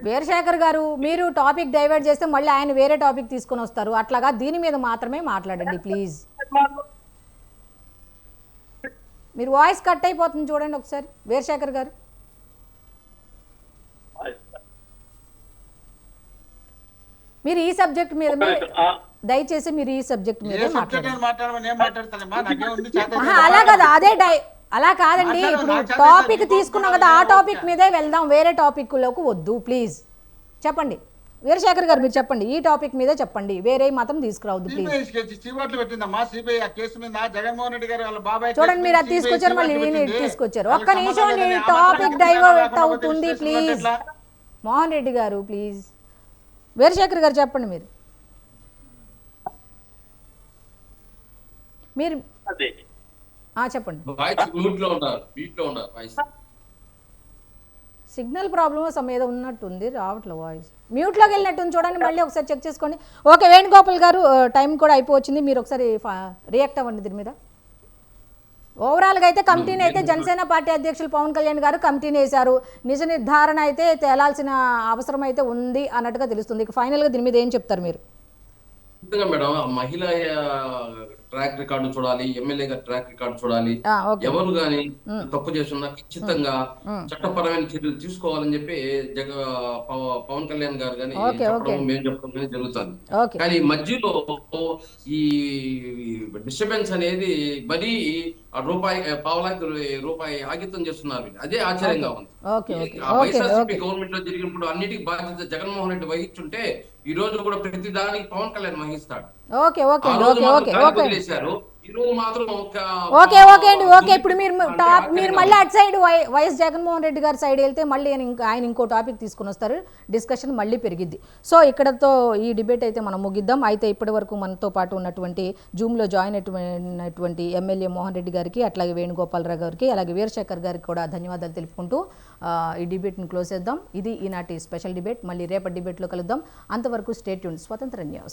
వీరశేఖర్ గారు, మీరు టాపిక్ డైవర్ట్ చేస్తే మళ్ళీ ఆయన వేరే టాపిక్ తీసుకొని వస్తారు. అట్లాగా దీని మీద మాత్రమే మాట్లాడండి ప్లీజ్. మీరు వాయిస్ కట్ అయిపోతుంది చూడండి ఒకసారి వీరశేఖర్ గారు. మీరు ఈ సబ్జెక్ట్ మీద దయచేసి మీరు ఈ సబ్జెక్ట్ మీద అలా కదా, అలా కాదండి. ఇప్పుడు టాపిక్ తీసుకున్నాం కదా, ఆ టాపిక్ మీదే వెళ్దాం, వేరే టాపిక్ లోకి వద్దు ప్లీజ్. చెప్పండి వీరశేఖర్ గారు, మీరు చెప్పండి, ఈ టాపిక్ మీదే చెప్పండి, వేరే మాత్రం తీసుకురావద్దు ప్లీజ్. చూడండి మీరు అది తీసుకొచ్చారు, మళ్ళీ తీసుకొచ్చారు. ఒక్క నిమిషం, టాపిక్ డైవర్ట్ అవుతుంది ప్లీజ్. మోహన్ రెడ్డి గారు ప్లీజ్. వీరశేఖర్ గారు చెప్పండి. మీరు చెప్పండి. సిగ్నల్ ప్రాబ్లమ్ ఏదో ఉన్నట్టుంది, రావట్లే వాయిస్. మ్యూట్లోకి వెళ్ళినట్టుంది చూడండి, మళ్ళీ ఒకసారి చెక్ చేసుకోండి. ఓకే వేణుగోపాల్ గారు, టైం కూడా అయిపోవచ్చింది, మీరు ఒకసారి రియాక్ట్ అవ్వండి దీని మీద. ఓవరాల్గా అయితే కమిటీని అయితే జనసేన పార్టీ అధ్యక్షులు పవన్ కళ్యాణ్ గారు కమిటీని వేశారు. నిజ నిర్ధారణ అయితే తేలాల్సిన అవసరం అయితే ఉంది అన్నట్టుగా తెలుస్తుంది. ఇక ఫైనల్గా దీని మీద ఏం చెప్తారు మీరు? మేడం, మహిళ ట్రాక్ రికార్డు చూడాలి, ఎమ్మెల్యే గారి ట్రాక్ రికార్డు చూడాలి. ఎవరు గాని తప్పు చేస్తున్నా ఖచ్చితంగా చట్టపరమైన చర్యలు తీసుకోవాలని చెప్పి పవన్ కళ్యాణ్ గారు కానీ చెప్పడం మేము చెప్పడం కానీ జరుగుతుంది. కానీ మధ్యలో ఈ డిస్టర్బెన్స్ అనేది మరీ రూపాయి ఆగితం చేస్తున్నారు. అదే ఆశ్చర్యంగా ఉంది. వైఎస్ఆర్సీపీ గవర్నమెంట్ లో జరిగినప్పుడు అన్నిటికీ బాధ్యత జగన్మోహన్ రెడ్డి వహించుంటే ఈ రోజు కూడా ప్రతి దానికి పవన్ కళ్యాణ్ వహిస్తాడు. ఇప్పుడు మీరు మళ్ళీ అటు సైడ్ వైఎస్ జగన్మోహన్ రెడ్డి గారి సైడ్ వెళ్తే మళ్ళీ ఆయన ఇంకో టాపిక్ తీసుకుని వస్తారు, డిస్కషన్ మళ్ళీ పెరిగిద్ది. సో ఇక్కడతో ఈ డిబేట్ అయితే మనం ముగిద్దాం. అయితే ఇప్పటి వరకు మనతో పాటు ఉన్నటువంటి జూమ్లో జాయిన్ అయినటువంటి ఎమ్మెల్యే మోహన్ రెడ్డి గారికి, అట్లాగే వేణుగోపాలరావు గారికి, అలాగే వీరశేఖర్ గారికి కూడా ధన్యవాదాలు తెలుపుకుంటూ ఈ డిబేట్ని క్లోజ్ చేద్దాం. ఇది ఈనాటి స్పెషల్ డిబేట్. మళ్ళీ రేపటి డిబేట్లో కలుద్దాం. అంతవరకు స్టే ట్యూన్. స్వతంత్ర న్యూస్.